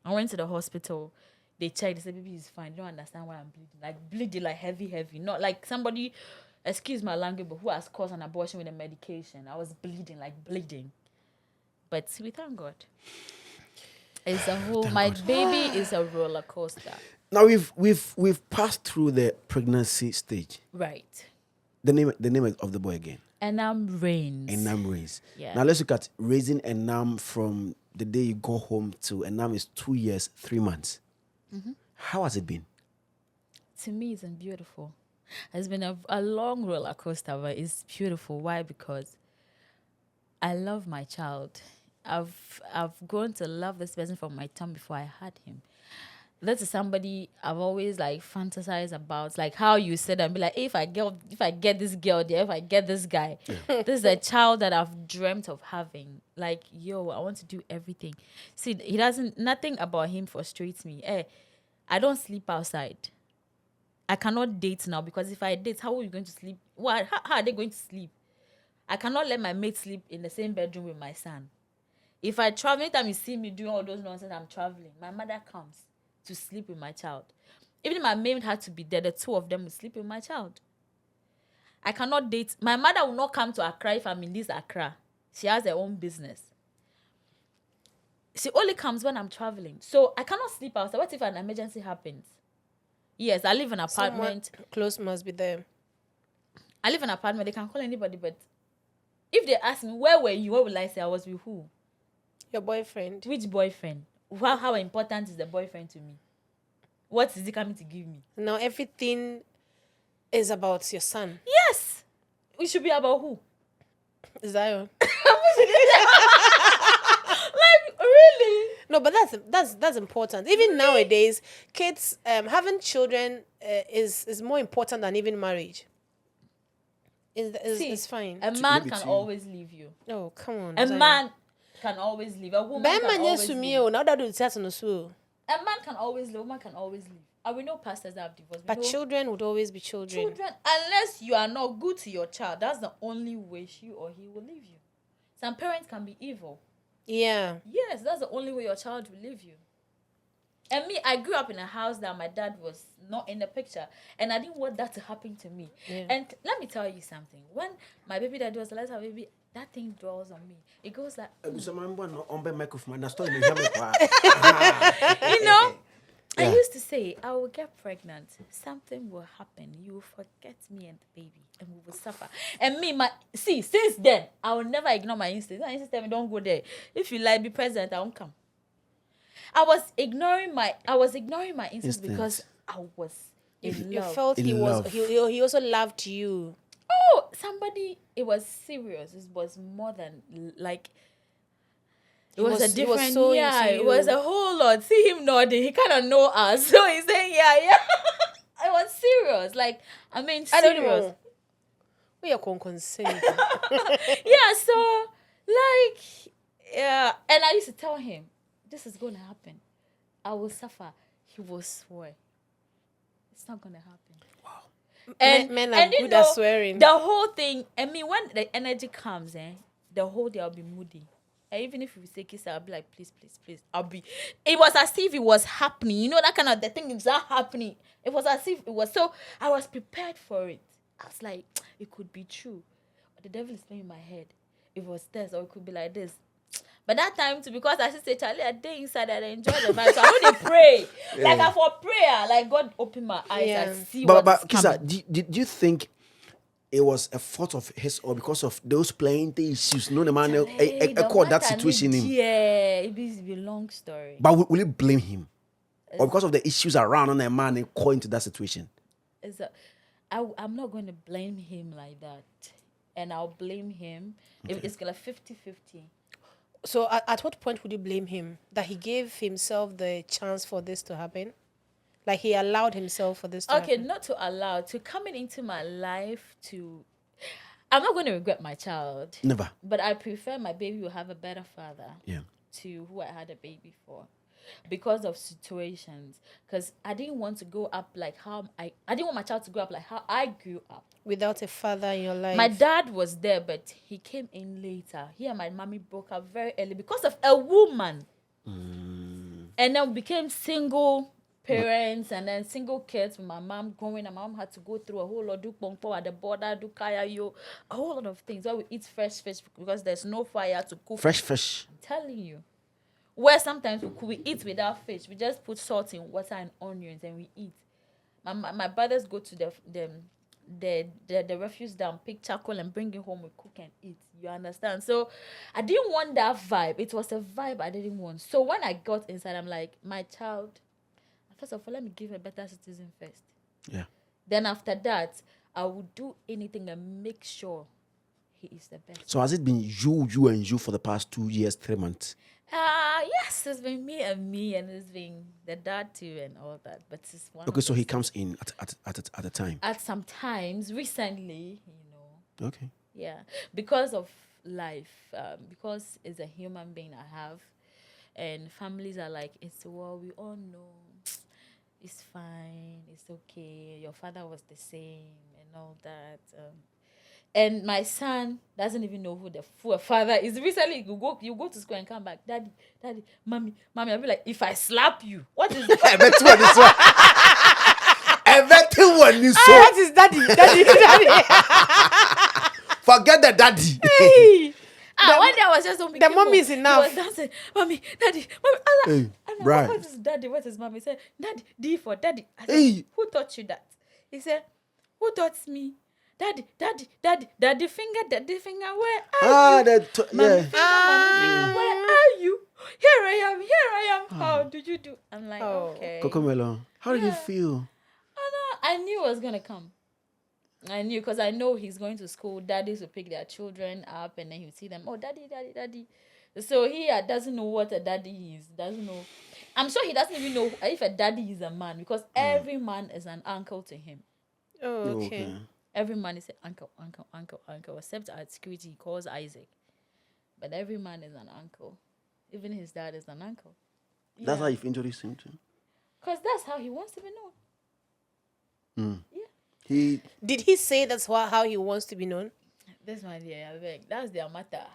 I went to the hospital. They checked. They said, baby is fine. You don't understand why I'm bleeding. Like, bleeding, like heavy. Not like somebody, excuse my language, but who has caused an abortion with a medication. I was bleeding. But we thank God. It's a whole, my baby is a roller coaster. Now we've passed through the pregnancy stage. Right. The name of the boy again. Enam Reigns. Enam Reigns. Yeah. Now let's look at raising Enam from the day you go home to Enam is 2 years, 3 months. Mm-hmm. How has it been? To me, it's been beautiful. It's been a long roller coaster, but it's beautiful. Why? Because I love my child. I've grown to love this person from my time before I had him. This is somebody I've always like fantasized about, like how you said and be like, hey, if I get this girl there, if I get this guy, this is a child that I've dreamt of having. Like, I want to do everything. See, nothing about him frustrates me. I don't sleep outside. I cannot date now because if I date, how are you going to sleep? How are they going to sleep? I cannot let my mate sleep in the same bedroom with my son. If I travel, anytime you see me doing all those nonsense, I'm traveling. My mother comes to sleep with my child. Even if my maid had to be there, the two of them will sleep with my child. I cannot date. My mother will not come to Accra if I'm in this Accra. She has her own business. She only comes when I'm traveling. So I cannot sleep outside. What if an emergency happens? Yes, I live in an apartment. Someone close must be there. I live in an apartment. They can call anybody, but if they ask me, where were you? What will I say? I was with who? Your boyfriend. Which boyfriend? How important is the boyfriend to me? What is he coming to give me? Now everything is about your son. Yes. It should be about who? Zion. Like, really? No, but that's important. Even nowadays, kids having children is more important than even marriage. It's fine. A man can always leave you. Oh, come on. A man can always leave. A woman can always leave. Now that do the no so. A man can always leave. A woman can always leave. And we know pastors that have divorced. But children would always be children. Unless you are not good to your child, that's the only way she or he will leave you. Some parents can be evil. Yeah. Yes, that's the only way your child will leave you. And me, I grew up in a house that my dad was not in the picture. And I didn't want that to happen to me. Yeah. And let me tell you something. When my baby daddy was the last baby, that thing dwells on me. It goes like... You know? Yeah. I used to say, I will get pregnant. Something will happen. You will forget me and the baby. And we will suffer. And me, since then, I will never ignore my instincts. My instincts tell me, don't go there. If you like, be present, I won't come. I was ignoring my instincts because I was in love. You felt he also loved you. Oh, it was serious. It was more than like... It was a different, it was a whole lot. See him nodding, he kind of know us. So he's saying, yeah. I was serious. Like, I mean, serious. I don't know. We are conceive. Yeah, so, like, yeah. And I used to tell him, this is going to happen. I will suffer. He will swear. It's not going to happen. Wow. And men are good at swearing. The whole thing, I mean, when the energy comes, the whole day I'll be moody. And even if we say Kisa, I'll be like, please. It was as if it was happening. You know, that kind of the thing is not happening. It was as if it was. So I was prepared for it. I was like, it could be true. But the devil is playing in my head. It was this, or it could be like this. But that time too, because I say Charlie, I day inside and I enjoy the vibe. So I know they pray. Like I for prayer, like God open my eyes and see what is Kisa, coming. did you think it was a fault of his or because of those plenty issues? No, the man called that situation him. Yeah, it be a long story. But will you blame him? Or because of the issues around on a man and call into that situation? I'm not going to blame him like that. And I'll blame him. If it's like 50-50. So at what point would you blame him? That he gave himself the chance for this to happen? Like he allowed himself for this to happen? Okay, not to allow. To coming into my life to... I'm not going to regret my child. Never. But I prefer my baby will have a better father. Yeah. To who I had a baby for. Because of situations. Because I didn't want to grow up like how... I didn't want my child to grow up like how I grew up. Without a father in your life. My dad was there, but he came in later. He and my mommy broke up very early because of a woman. And then we became single parents and then single kids with my mom growing. And my mom had to go through a whole lot, do pongpo at the border, do kaya yo, a whole lot of things. Where we eat fresh fish because there's no fire to cook. Fresh fish. I'm telling you. Where sometimes we eat without fish. We just put salt in water and onions and we eat. My brothers go to the refuse dump, pick charcoal and bring it home, we cook and eat. You understand? So I didn't want that vibe. It was a vibe I didn't want. So when I got inside, I'm like, my child, first of all, let me give a better citizen first. Yeah. Then after that, I will do anything and make sure he is the best. So has it been you for the past 2 years, 3 months? Yes, it's been me, and it's been the dad too and all that. But it's one. Okay, so he comes in at a time. At some times, recently, Okay. Yeah, because of life, because it's a human being I have, and families are like, it's well, we all know, it's fine, it's okay. Your father was the same and all that. And my son doesn't even know who the father is. Recently, you go to school and come back. Daddy, mommy. I'll be like, if I slap you, what is that? What is daddy? Forget the daddy. Hey. One day I was just home. The mommy is enough. He was dancing. Mommy, daddy. Hey, right. What is daddy? What is mommy? He said, daddy, D for daddy. I said, Hey. who taught you that? He said, who taught me? Daddy finger, where are you? Mommy finger, where are you? Here I am. How did you do? I'm like, okay. Coco, how did you feel? Oh, no, I knew it was going to come. I knew because I know he's going to school. Daddies will pick their children up and then he'll see them. Oh, daddy. So he doesn't know what a daddy is. Doesn't know. I'm sure he doesn't even know if a daddy is a man because every man is an uncle to him. Oh, okay. Every man is an uncle. Except at security, he calls Isaac. But every man is an uncle. Even his dad is an uncle. That's how you've introduced him to? Because that's how he wants to be known. Yeah. Did he say that's how he wants to be known? That's my dear. That's their matter.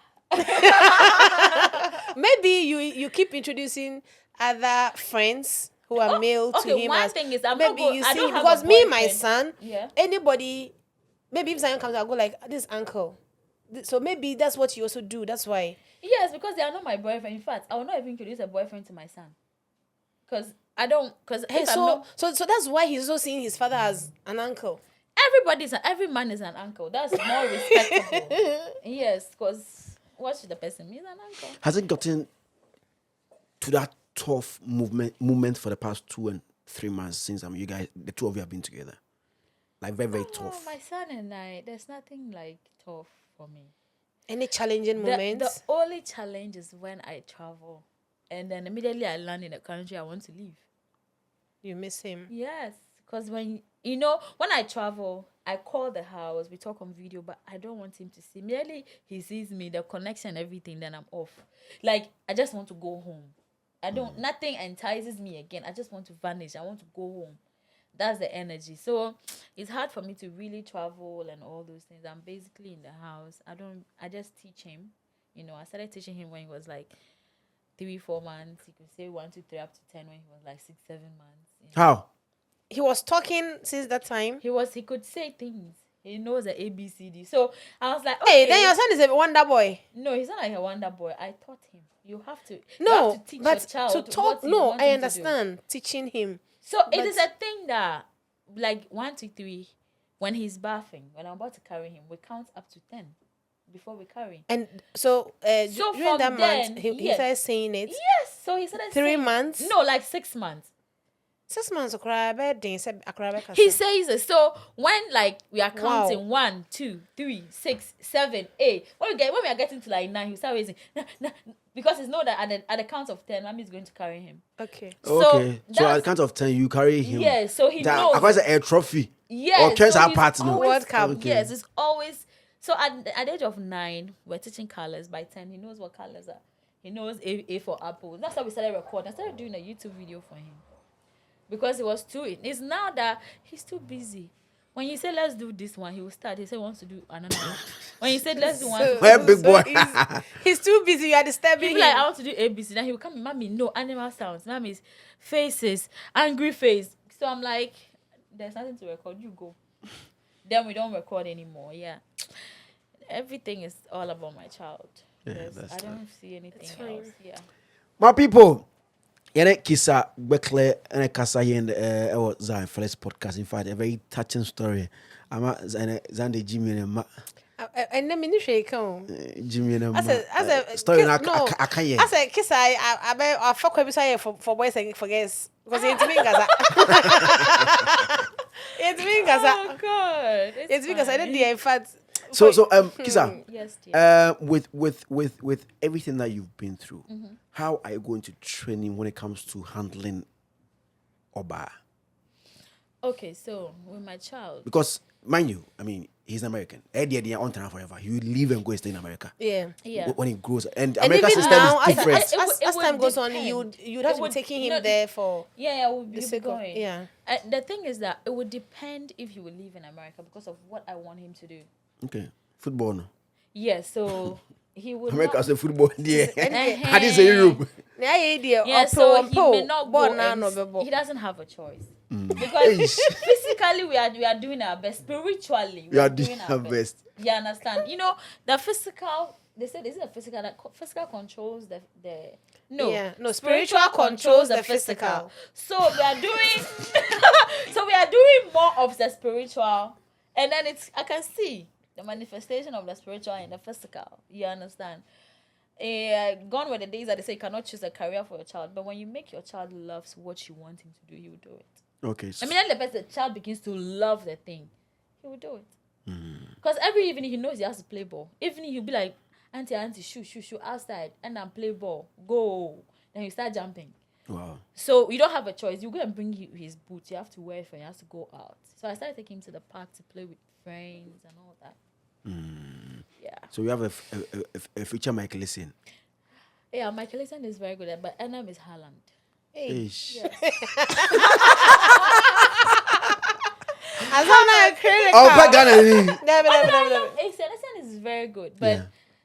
Maybe you keep introducing other friends who are male to him. One thing is, I'm maybe not you I see don't have because a me, boyfriend. my son, anybody, maybe if Zion comes, I'll go like this uncle. So maybe that's what you also do. That's why. Yes, because they are not my boyfriend. In fact, I will not even introduce a boyfriend to my son. Because I don't. Because so that's why he's also seeing his father as an uncle. Every man is an uncle. That's more respectable. Yes, because what should the person be? He's an uncle. Has it gotten to that tough moment for the past 2 and 3 months since you guys, the two of you have been together? Like very, very tough. My son and I, there's nothing like tough for me. Any challenging moments? The only challenge is when I travel. And then immediately I land in a country, I want to leave. You miss him? Yes. Because when I travel, I call the house, we talk on video, but I don't want him to see. Merely he sees me, the connection, everything, then I'm off. Like, I just want to go home. Nothing entices me again. I just want to vanish. I want to go home. That's the energy. So it's hard for me to really travel and all those things. I'm basically in the house. I just teach him. I started teaching him when he was like 3-4 months. He could say 1 to 3 up to 10 when he was like 6-7 months. How? He was talking since that time. He could say things. He knows the ABCD. So I was like, Hey, then your son is a wonder boy. No, he's not like a wonder boy. I taught him. You have to teach but your child to talk. what you No, want I him to do. understand teaching him. So it is a thing that, like 1 to 3, when he's bathing, when I'm about to carry him, we count up to 10 before we carry him. And so, So during from that then, month, he yes. started saying it. Yes. So he started 3 saying- months? No, like 6 months. 6 months, I cried. He says it. So when like we are counting Wow. 1, 2, 3, 6, 7, 8. When we are getting to like 9, he start raising because it's know that at the count of 10, mommy is going to carry him. Okay. Okay. So at that's- the count of 10, you carry him. Yeah, so he That- knows. I call it a trophy. Yes. Or turns so our he's part, no? always- World Cup. Okay. Yes, it's always. So at the age of 9, we're teaching colors. By 10, he knows what colors are. He knows A for apple. That's how we started recording. I started doing a YouTube video for him because it was too. It's now that he's too busy. When you say let's do this one, he will start. He said he wants to do another one. When you said let's do one, Well, big boy. he's too busy. You are disturbing he'll him. be like, I want to do ABC. Then he will come in, mommy, no, animal sounds. Mommy's faces, angry face. So I'm like, there's nothing to record. You go. Then we don't record anymore. Yeah. Everything is all about my child. Yeah, Yes, that's I don't see anything fine. else. Yeah. My people, yene Kisa Gbekle and Kasa here in the Zionfelix Podcast. In fact, a very touching story. I'm Xandy Jimmy and And then me shake on. Jimmy and As a story. no. I can't. As a kiss, I fuck with you for boys and for girls because it's me, Gaza. It's me, Gaza. Oh God. It's because I did the in fact. So Kisa, Yes, dear. with everything that you've been through, how are you going to train him when it comes to handling Oba? Okay, so with my child. Because mind you, I mean, he's American. Eddie on time forever. He will leave and go and stay in America. Yeah. Yeah. When he grows, and And America's even system now, is different. as would time goes on, depend. you'd have It to be would- taking him no, there for Yeah, we'll the be sake of going. yeah. The thing is that it would depend if he would live in America because of what I want him to do. Okay, football. No. Yeah, so he would America's not, a football. Yeah, Uh-huh. how is Europe? yeah, so he may not go and he doesn't have a choice. Because physically we are doing our best. Spiritually We are doing our best. You understand? You know, the physical, they said, is it the physical that physical controls the no. Yeah, no, spiritual controls the physical. So we are doing so we are doing more of the spiritual, and then I can see the manifestation of the spiritual and the physical. You understand? Gone were the days that they say you cannot choose a career for your child, but when you make your child loves what you want him to do, he will do it. Okay. So, I mean, then the child begins to love the thing, he will do it. Because every evening he knows he has to play ball. Evening he'll be like, auntie, shoo, outside, and then play ball, go. Then he start jumping. wow. So you don't have a choice. You go and bring his boots. You have to wear it for. You have to go out. So I started taking him to the park to play with friends and all that. Yeah. So we have a future Michael Listen. Yeah, Michael Essien is very good, but Enam is Haaland. Hey. Ish. As I'm not critical. Oh, back Ghana. Essien is very good, but Yeah.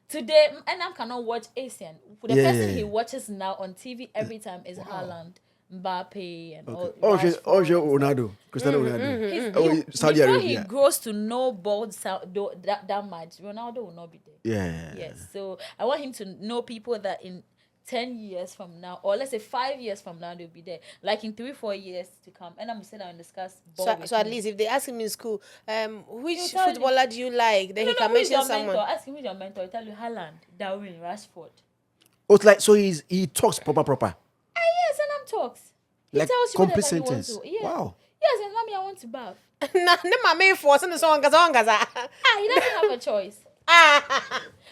today Enam cannot watch Essien. The Yeah, person yeah, he yeah. watches now on TV every time is Haaland, Mbappe, and all. Oh, Rashford. Ronaldo, Cristiano Ronaldo. He's- Oh, he- Saudi before Arabia. he grows to know ball that much, Ronaldo will not be there. Yeah. Yes, so I want him to know people that in 10 years from now, or let's say 5 years from now, they'll be there. Like in 3-4 years to come, and I'm gonna sit down and discuss ball. with So at him. least if they ask him in school, which He'll tell you. footballer do you like, then he can who is mention your someone. mentor? Ask him who's your mentor. He'll tell you Haaland, Darwin, Rashford. Oh, it's like so he talks proper. Yes, and I'm talks. He Like tells you complete whatever he wants sentence. to. Yeah. Wow. Yes, and mommy, I want to bath. Nah, my main force in the song, Gaza. He doesn't have a choice.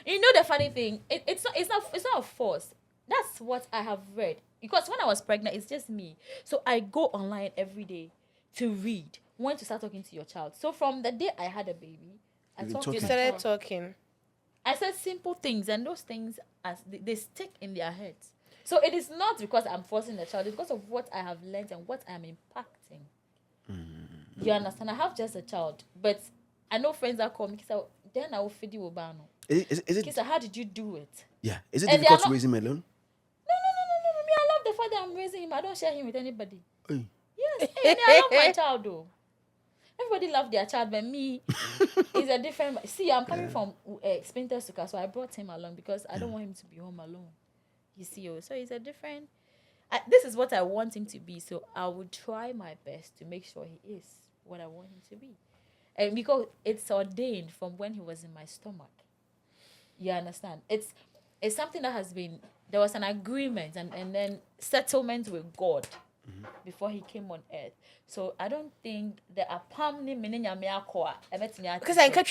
You know the funny thing, it's not a force. That's what I have read. Because when I was pregnant, it's just me. So I go online every day to read when to start talking to your child. So from the day I had a baby, I You've been talked talking. to You my started child. talking. I said simple things, and those things they stick in their heads. So it is not because I'm forcing the child, it's because of what I have learned and what I'm impacting. You understand? I have just a child, but I know friends that call me, Kisa, then I will feed you Obano. Is it? Kisa, how did you do it? Yeah. Is it And they difficult are to not- raise him alone? No. Me, I love the fact that I'm raising him. I don't share him with anybody. Hey. Yes, me, I love my child though. Everybody loved their child, but me, it's a different. See, I'm coming from Spinter Suka, so I brought him along because I don't want him to be home alone. You see, so it's a different. This is what I want him to be, so I would try my best to make sure he is what I want him to be, and because it's ordained from when he was in my stomach. You understand? It's something that has been. There was an agreement and then settlement with God before he came on earth. So I don't think there are pamni mininya meakoa. Because I beg.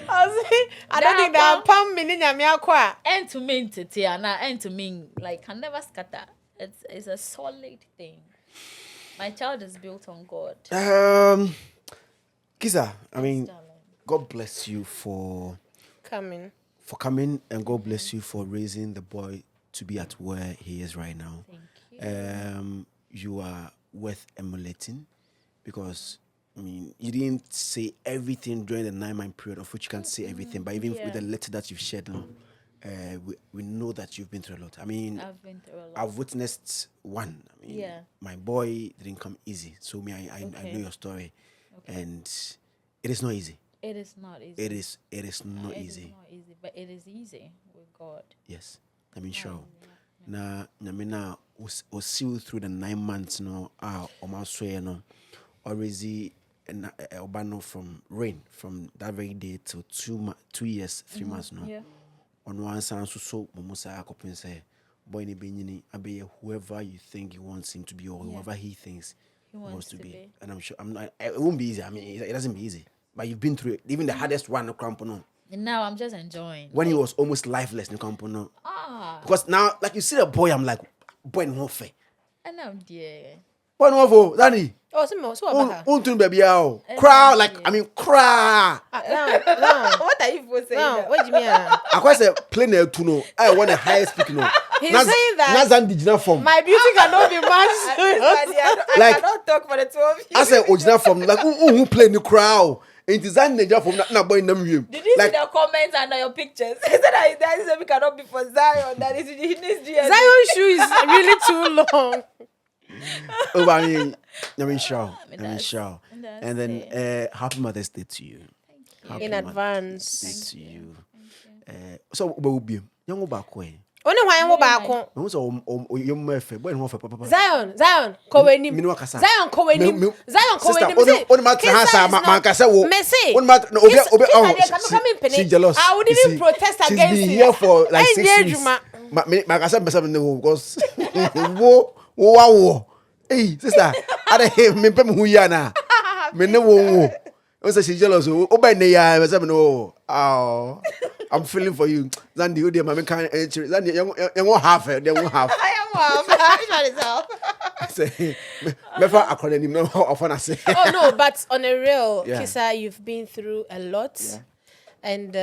I don't think there are pam mininya meakoa. And to mean Titiana, and to mean like can never scatter. It's a solid thing. My child is built on God. Kisa, I mean, God bless you for coming, and God bless you for raising the boy to be at where he is right now. Thank you. You are worth emulating because I mean you didn't say everything during the 9-month period, of which you can't say everything, but even with the letter that you've shared now, we know that you've been through a lot. I mean, I've been through a lot. I've witnessed one. I mean, my boy didn't come easy, so I know your story, and it is not easy. It is not easy. It is not easy. It is not easy, but it is easy with God. Yes, I mean sure. Na nyamina will see you through the 9 months no almost no already obano from rain from that very day till 2 years 3 months no. Yeah. On one side so momusa akopin say boy ni benyini abe whoever you think you want him to be or whoever he thinks he wants to be. And I'm sure it won't be easy. I mean it doesn't be easy. But you've been through it. Even the hardest one, no crampono. And now I'm just enjoying. When he was almost lifeless, no crampono. Because now, like you see the boy, I'm like, boy, no fair. And now, dear. Boy, no for Danny. Oh, so about her. Baby, cry like I mean, cry. No. What are you supposed to say? No, what do you mean? I quite say plain to know. I want the highest speaking. He's saying that Nazan form. my beauty cannot be matched. I cannot talk for the two of you. I said original form. Like who play the crowd? It is an ninja from not boy them you. Did you see the comments under your pictures? He said that cannot be for Zion. That is he needs DNA. Zion's shoe is really too long. Oh, I mean, sure. And then happy Mother's Day to you. Thank you. In advance. Mother's Day to you. So what will be young back way? Only why I'm back home. Also, you may fair. When one for Papa. Zion, Kowenim. Zion Kowenim. Zion Kowenim. On my house, my castle. Messi. On my she's jealous. I would even protest against it. She's been here for like 6 weeks. My castle, because wow. Hey, sister, I don't have me who you are now. Me no wo. She's jealous. Oh, I'm feeling for you. Xandy, you dear, my kind. Xandy, you won't have it. They won't have. I am Say, never according to him. Often I say. Oh no, but on a real, Kisa, you've been through a lot, and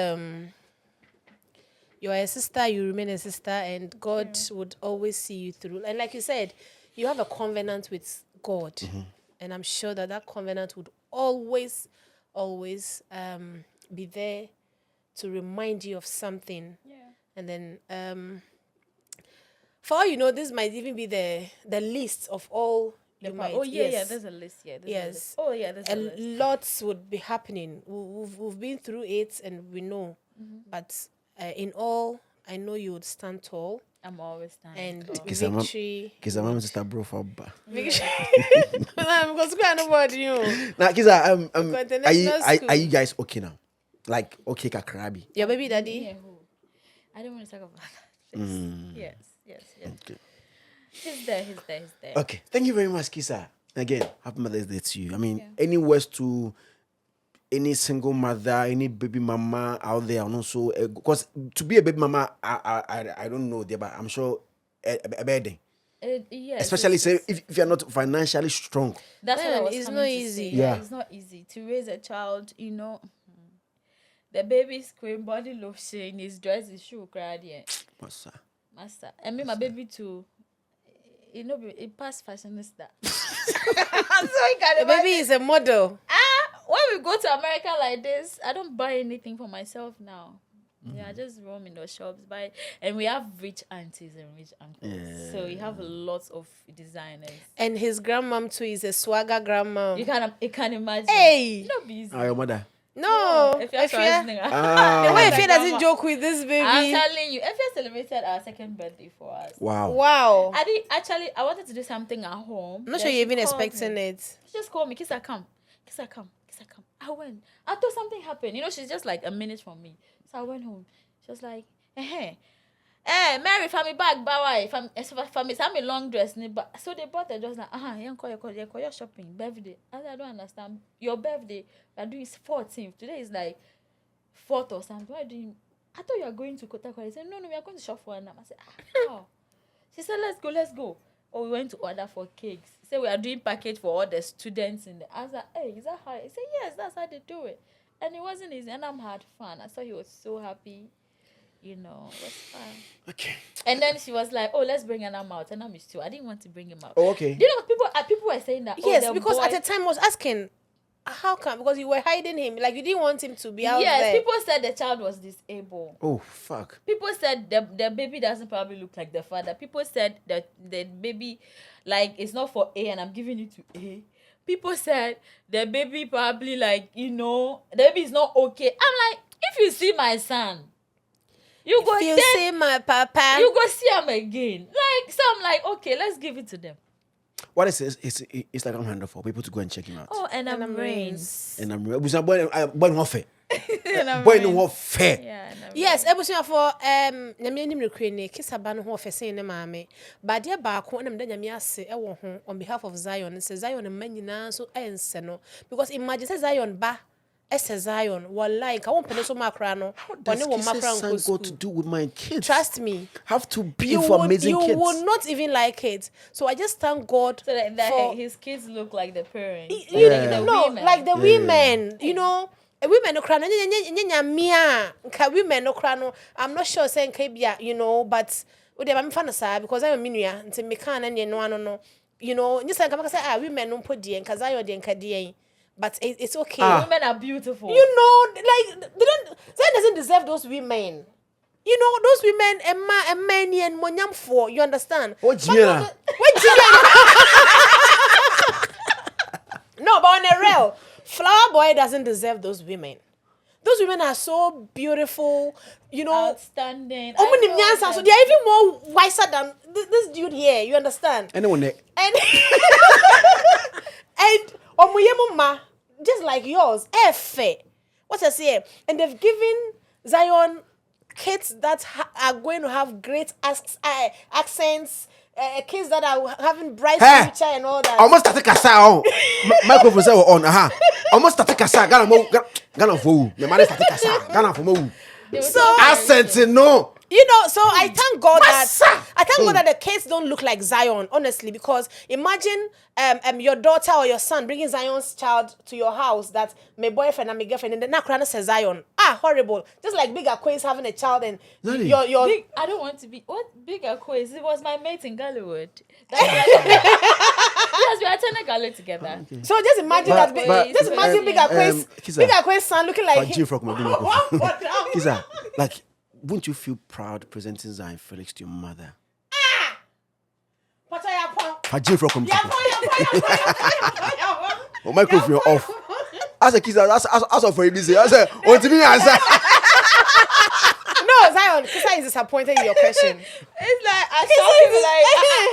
you're a sister. You remain a sister, and God would always see you through. And like you said, you have a covenant with God, and I'm sure that covenant would always be there to remind you of something. And then for all you know, this might even be the list of all you might. There's a list. There's a list. Lots would be happening. We've been through it and we know. But in all, I know you would stand tall. I'm always standing and tall. victory. Kisa mama sister bro for ba. Victory. Because I know about you. Now Kisa, are you guys okay now? Like okay, kakrabi. Your baby daddy. Yeah, I don't want to talk about that. Yes. Okay. He's there. Okay, thank you very much, Kisa. Again, happy Mother's Day to you. I mean, any words to any single mother, any baby mama out there, and also because to be a baby mama, I don't know there, but I'm sure a bad thing. Yes, especially say if you're not financially strong. That's what I was it's coming not to easy. say. Yeah, it's not easy to raise a child. You know, the baby scream, body lotion, his dress, his shoe, cried. Yeah, master. I mean, my baby too. You know, it past fashionista. The baby is a model. When we go to America like this, I don't buy anything for myself now. Yeah, just roam in those shops, buy, and we have rich aunties and rich uncles, so we have lots of designers. And his grandmom too is a swagger grandmom. You can imagine. Hey, You know, busy. Oh, your mother. no, If you're the way Like Efia doesn't grandma. joke with this baby. I'm telling you, Effie celebrated our second birthday for us. Wow. Wow, I wanted to do something at home. I'm not sure you're even expecting it. She just called me, Kisa, come. Kisa, come. Kisa, come. I went. I thought something happened. You know, she's just like a minute from me. So I went home. She was like, Mary, for me back, bye. For me, I'm a long dress. So they bought the dress like, you're shopping, birthday. I don't understand. Your birthday, we're doing is 14th. Today is like 4th or something. Why do you? I thought you were going to Kotakwa. He said, no, we are going to shop for an I said, how? She said, let's go. Oh, we went to order for cakes. She said, we are doing package for all the students in the. I was like, hey, is that how? He said, yes, that's how they do it. And it wasn't easy. And I'm had fun. I saw he was so happy. You know, it was fun. Okay. And then she was like, oh, let's bring Anam out. And I'm too. I didn't want to bring him out. Oh, okay. You know, people were saying that. Yes, the because boy, at the time I was asking, how come? Because you were hiding him, like you didn't want him to be out yes, there. people said the child was disabled. Oh, fuck. People said the baby doesn't probably look like the father. People said that the baby, like, it's not for A and I'm giving it to A. People said the baby probably, like, you know, the baby is not okay. I'm like, if you see my son, you go If you then see my papa, you go see him again. Like, so I'm like, okay, let's give it to them. What is it? It's like 100 for people to go and check him out. Oh, and I'm I'm Rains. And I'm boy no fair. And I'm Boy no Rains. fair. Yeah, and I'm yes, ebusia for nyame nim rekrene Kisa ba no ho ofese ne maame ba de ba ko na mda nyame ase e wo ho on behalf of Zion say Zion ma nyina so ense no because imagine say Zion ba ese Zion wallahi ka won pene so makra no one wo makra What nko got to do with my kids? trust me Have to be for amazing you kids. would not even like it. So I just thank God so that for his kids look like the parents. you Like the no, women. like the women, you know, women no cry no nyanya nka women no cry no. I'm not sure saying kebia, you know, but we dey am fan sa because I am minua nti me kan na no ano no, you know, nyisa nka say women no podi nka za yo de nka de but it's okay. Women are beautiful. You know, like they doesn't deserve those women. You know, those women a man and monyam for, you understand? What Gina? What Gina? No, but on a real, Flower Boy doesn't deserve those women. Those women are so beautiful, you know. Outstanding. So they are even more wiser than this dude here, you understand? Anyone there? And Omuyemuma, just like yours, fair. What I say? And they've given Zion kids that are going to have great accents, kids that are having bright future and all that. Almost started kasa on. Microphone say on. Almost started kasa. Gana for the man started kasa. Gana for mo. So Accent no. you know, so I thank God that the kids don't look like Zion, honestly, because imagine your daughter or your son bringing Zion's child to your house that my boyfriend and my girlfriend and then Nakrana says Zion. Horrible. Just like Big Akwe is having a child and Really? your Big, I don't want to be what Big Quiz. It was my mate in Gallywood. Yes, we attended Gally together. Okay. So just imagine just imagine Big Akwe's son looking like him. Kisa, like, wouldn't you feel proud presenting Zionfelix to your mother? Oh, microphone off. As a Kisa, as of for busy. I said, oh, to me, answer. No, Zion, Kisa is disappointed in your question. It's like I saw people like,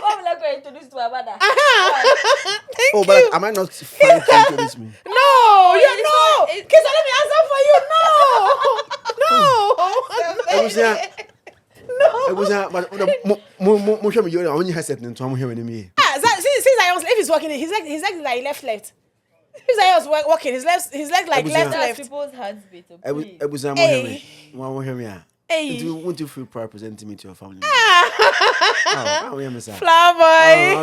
oh, I'm going to introduce to my mother. Thank you. But like, am I not fine to introduce me? No, you know. Kisa, let me answer for you. It was but I only has said to hearing me. See Zion's if he's walking, his leg like left. If Zion's walking, his leg like That's left. people's hands beat. It was one hear me. Hey. Won't you feel proud presenting me to your family? Flower boy.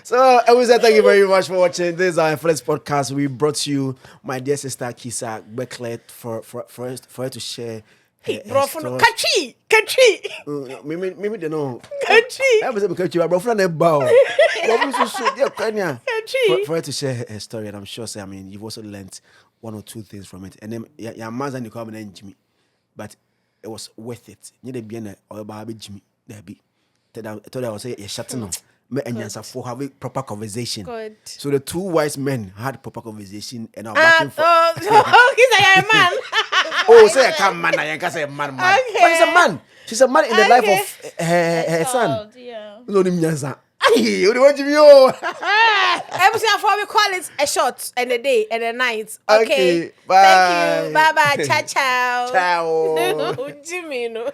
So, I was thank you very much for watching this Zionfelix Podcast. We brought you my dear sister Kisa Gbekle for her to share her story. Kachi. Maybe they know. Kachi. I was saying Kachi, but from the bow. For her to share her story, and I'm sure, I mean, you've also learned one or two things from it. And then your mother and come and Jimmy. But it was worth it. You need to be in a baby Jimmy. There be. I told I was say shutting on. And for having proper conversation. Good. So the two wise men had proper conversation and are Ah, working for. he's a man. Oh, say I can't man. I can't say man. But he's a man. She's a man in the life of her son. Yeah. Lord, you want to be Before we call it a shot and a day and a night. Okay. Bye. Thank you. Bye bye. Ciao ciao. Ciao. Jimmy, no.